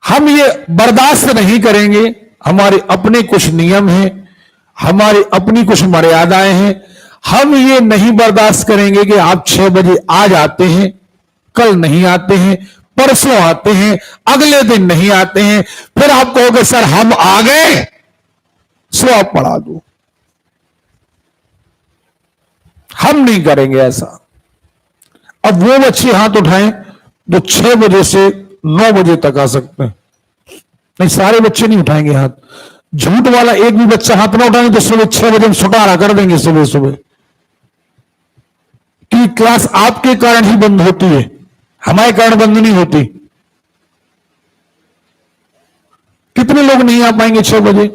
हम ये बर्दाश्त नहीं करेंगे। हमारे अपने कुछ नियम हैं, हमारी अपनी कुछ मर्यादाएं हैं। हम ये नहीं बर्दाश्त करेंगे कि आप 6 बजे आज आते हैं, कल नहीं आते हैं, परसों आते हैं, अगले दिन नहीं आते हैं, फिर आप कहोगे सर हम आ गए, सो आप पढ़ा दो। हम नहीं करेंगे ऐसा। अब वो बच्चे हाथ उठाएं जो 6 बजे से 9 बजे तक आ सकते हैं। नहीं, सारे बच्चे नहीं उठाएंगे हाथ। झूठ वाला एक भी बच्चा हाथ ना उठाएंगे तो सुबह 6 बजे हम सुटारा कर देंगे सुबह सुबह, कि क्लास आपके कारण ही बंद होती है, हमारे कारण बंद नहीं होती। कितने लोग नहीं आ पाएंगे 6 बजे?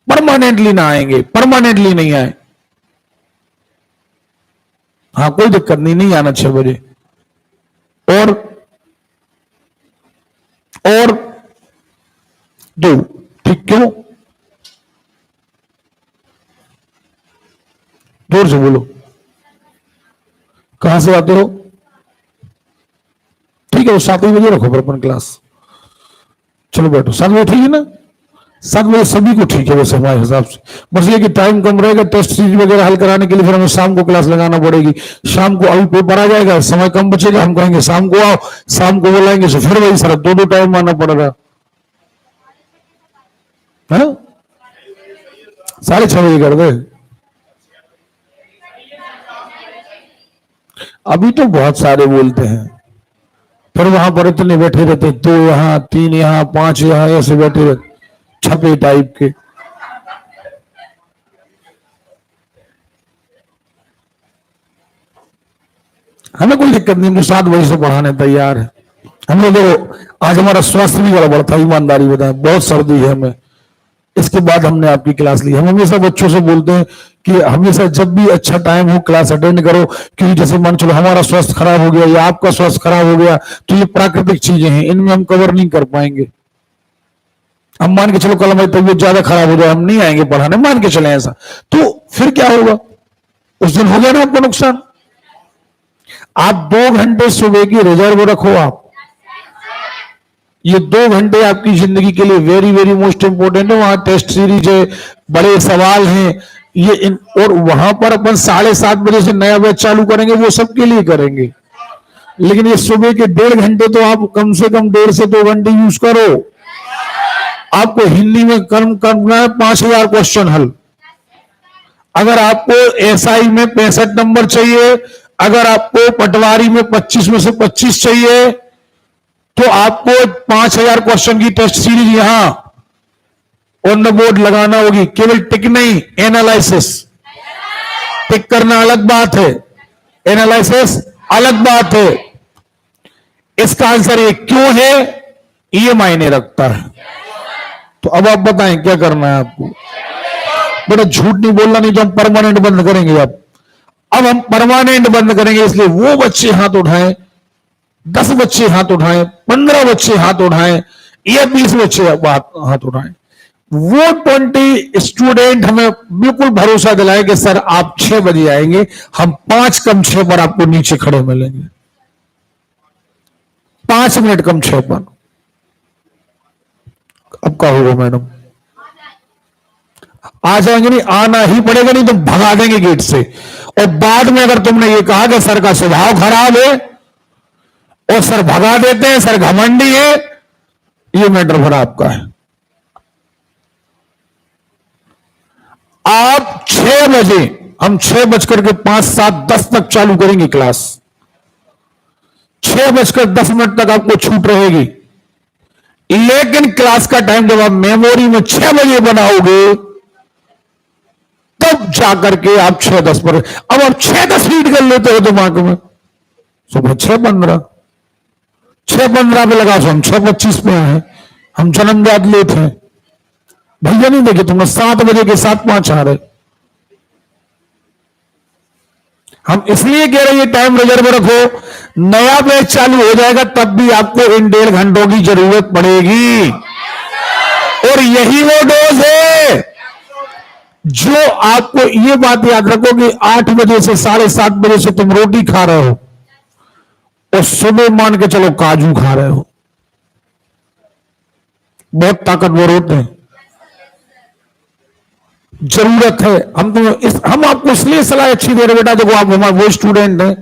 परमानेंटली ना आएंगे, परमानेंटली नहीं आए, हाँ कोई दिक्कत नहीं, नहीं आना 6 बजे। और 2, ठीक, क्यों? जोर से बोलो, कहां से आते हो? ठीक है, वो 7 बजे रखो पर अपन क्लास। चलो बैठो, 7 बजे ठीक है ना? 7 बजे सभी को ठीक है वैसे हमारे हिसाब से। बस ये कि टाइम कम रहेगा, टेस्ट सीरीज वगैरह हल कराने के लिए फिर हमें शाम को क्लास लगाना पड़ेगी। शाम को अभी पेपर आ जाएगा, समय कम बचेगा, हम कहेंगे शाम को आओ, शाम को बुलाएंगे तो फिर वही सर 2 टाइम आना पड़ेगा, है ना? 6:30 बजे कर दे। अभी तो बहुत सारे बोलते हैं, फिर वहां पर इतने बैठे रहते, 2 यहाँ 3 यहाँ 5 यहाँ, ऐसे बैठे रहते छपे टाइप के। हमें कोई दिक्कत नहीं, मुसाद वही से पढ़ाने तैयार है। हम लोग देखो आज हमारा स्वास्थ्य भी गड़बड़ था, ईमानदारी बताएं, बहुत सर्दी है हमें, इसके बाद हमने आपकी क्लास ली। हम हमेशा बच्चों से बोलते हैं कि हमेशा जब भी अच्छा टाइम हो क्लास अटेंड करो, क्योंकि जैसे मान चलो हमारा स्वास्थ्य खराब हो गया या आपका स्वास्थ्य खराब हो गया तो ये प्राकृतिक चीजें हैं, इनमें हम कवर नहीं कर पाएंगे। हम मान के चलो कल हमारी तबीयत ज्यादा खराब हो जाए, हम नहीं आएंगे पढ़ाने, मान के चले ऐसा, तो फिर क्या होगा? उस दिन हो गया ना आपका नुकसान। आप 2 घंटे सुबह की रिजर्व रखो। आप ये 2 घंटे आपकी जिंदगी के लिए वेरी वेरी मोस्ट इंपोर्टेंट है। वहां टेस्ट सीरीज है, बड़े सवाल हैं ये और वहां पर अपन 7:30 बजे से नया बैच चालू करेंगे, वो सबके लिए करेंगे। लेकिन ये सुबह के 1.5 घंटे तो आप कम से कम 1.5 से 2 घंटे यूज करो। आपको हिंदी में कर्म करना है 5000 क्वेश्चन हल। अगर आपको एसआई में 65 नंबर चाहिए, अगर आपको पटवारी में 25 में से 25 चाहिए, तो आपको 5000 क्वेश्चन की टेस्ट सीरीज यहां ऑन द बोर्ड लगाना होगी। केवल टिक नहीं, एनालिसिस। टिक करना अलग बात है, एनालिसिस अलग बात है। इसका आंसर ये क्यों है, ये मायने रखता है। तो अब आप बताएं क्या करना है आपको। बेटा झूठ नहीं बोलना, नहीं तो हम परमानेंट बंद करेंगे। अब हम परमानेंट बंद करेंगे, इसलिए वो बच्चे हाथ उठाएं, 10 बच्चे हाथ उठाएं, 15 बच्चे हाथ उठाएं या 20 बच्चे हाथ उठाएं। वो 20 स्टूडेंट हमें बिल्कुल भरोसा दिलाए कि सर आप 6 बजे आएंगे, हम 5 कम 6 पर आपको नीचे खड़े मिलेंगे। 5 मिनट कम 6 पर। अब क्या होगा मैडम? आ जाएंगे नहीं, आना ही पड़ेगा, नहीं तो भगा देंगे गेट से। और बाद में अगर तुमने ये कहा कि सर का स्वभाव खराब है और सर भगा देते हैं, सर घमंडी है, ये मैटर फिर आपका है। आप 6 बजे, हम 6:05-7-10 तक चालू करेंगे क्लास। 6:10 तक आपको छूट रहेगी। लेकिन क्लास का टाइम जब आप मेमोरी में 6 बजे बनाओगे, तब जाकर के आप 6:10 पर। अब आप 6:10 रीड कर लेते हो दिमाग में, सुबह 6:15, 6:15 पे लगा, हम 6:25 पे आए, हम जन्मजात लेट हैं। भैया नहीं देखे तुमने 7 बजे के 7:05 आ रहे। हम इसलिए कह रहे हैं टाइम रिजर्व रखो, नया बैच चालू हो जाएगा तब भी आपको इन 1.5 घंटों की जरूरत पड़ेगी। और यही वो डोज है जो आपको, ये बात याद रखो कि 8 बजे से 7:30 बजे से तुम रोटी खा रहे हो और सुबह मान के चलो काजू खा रहे हो। बहुत ताकतवर होते हैं, जरूरत है। हम आपको इसलिए सलाह अच्छी दे रहे बेटा, देखो आप हमारे वो स्टूडेंट हैं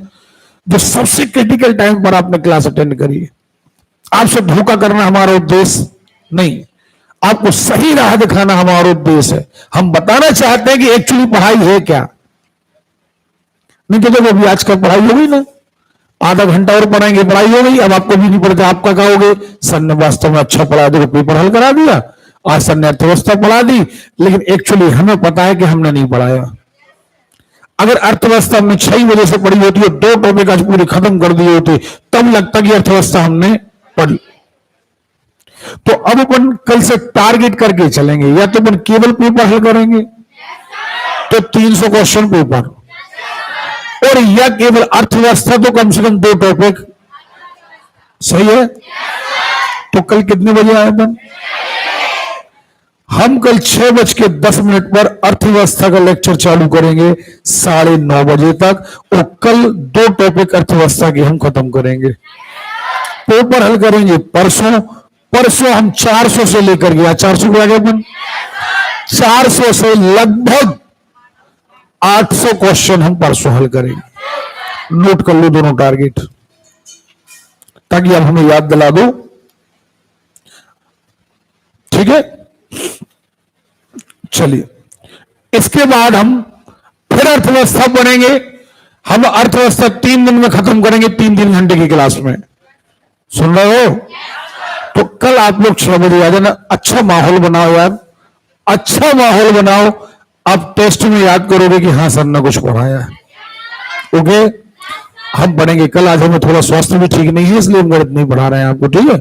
जो सबसे क्रिटिकल टाइम पर आपने क्लास अटेंड करी है। आपसे धोखा करना हमारा उद्देश्य नहीं, आपको सही राह दिखाना हमारा उद्देश्य है। हम बताना चाहते हैं कि एक्चुअली पढ़ाई है क्या। नहीं तो देखो अभी आजकल पढ़ाई हो गई ना, आधा घंटा और पढ़ाएंगे, पढ़ाई हो गई। अब आपको भी नहीं पढ़ते, आपका कहोगे सर ने वास्तव में अच्छा पढ़ा, देखो पेपर हल करा दिया, आज सर ने अर्थव्यवस्था पढ़ा दी, लेकिन एक्चुअली हमें पता है कि हमने नहीं पढ़ाया। अगर अर्थव्यवस्था हमने 6 बजे से पढ़ी होती है, 2 टॉपिक आज पूरे खत्म कर दिए होते, तब लगता कि अर्थव्यवस्था हमने पढ़ी। तो अब अपन कल से टारगेट करके चलेंगे, या तो अपन केवल पेपर हल करेंगे तो 300 क्वेश्चन पेपर, और या केवल अर्थव्यवस्था तो कम से कम 2 टॉपिक। सही है? तो कल कितने बजे आए अपन? हम कल 6:10 पर अर्थव्यवस्था का लेक्चर चालू करेंगे 9:30 बजे तक, और कल 2 टॉपिक अर्थव्यवस्था के हम खत्म करेंगे। पेपर हल करेंगे परसों हम 400 से लेकर गया, 400 के आगे अपन 400 से लगभग 800 क्वेश्चन हम परसों हल करेंगे। नोट कर लो दोनों टारगेट, ताकि आप हमें याद दिला दो। ठीक है, चलिए इसके बाद हम फिर अर्थव्यवस्था पढ़ेंगे। हम अर्थव्यवस्था 3 दिन में खत्म करेंगे, 3-3 घंटे की क्लास में। सुन रहे हो? तो कल आप लोग 6 बजे आ जाना। अच्छा माहौल बनाओ यार, अच्छा माहौल बनाओ। आप टेस्ट में याद करोगे कि हाँ सर ने कुछ पढ़ाया है। ओके, हम पढ़ेंगे कल। आज हमें थोड़ा स्वास्थ्य भी ठीक नहीं है, इसलिए हम गणित नहीं पढ़ा रहे हैं आपको, ठीक है।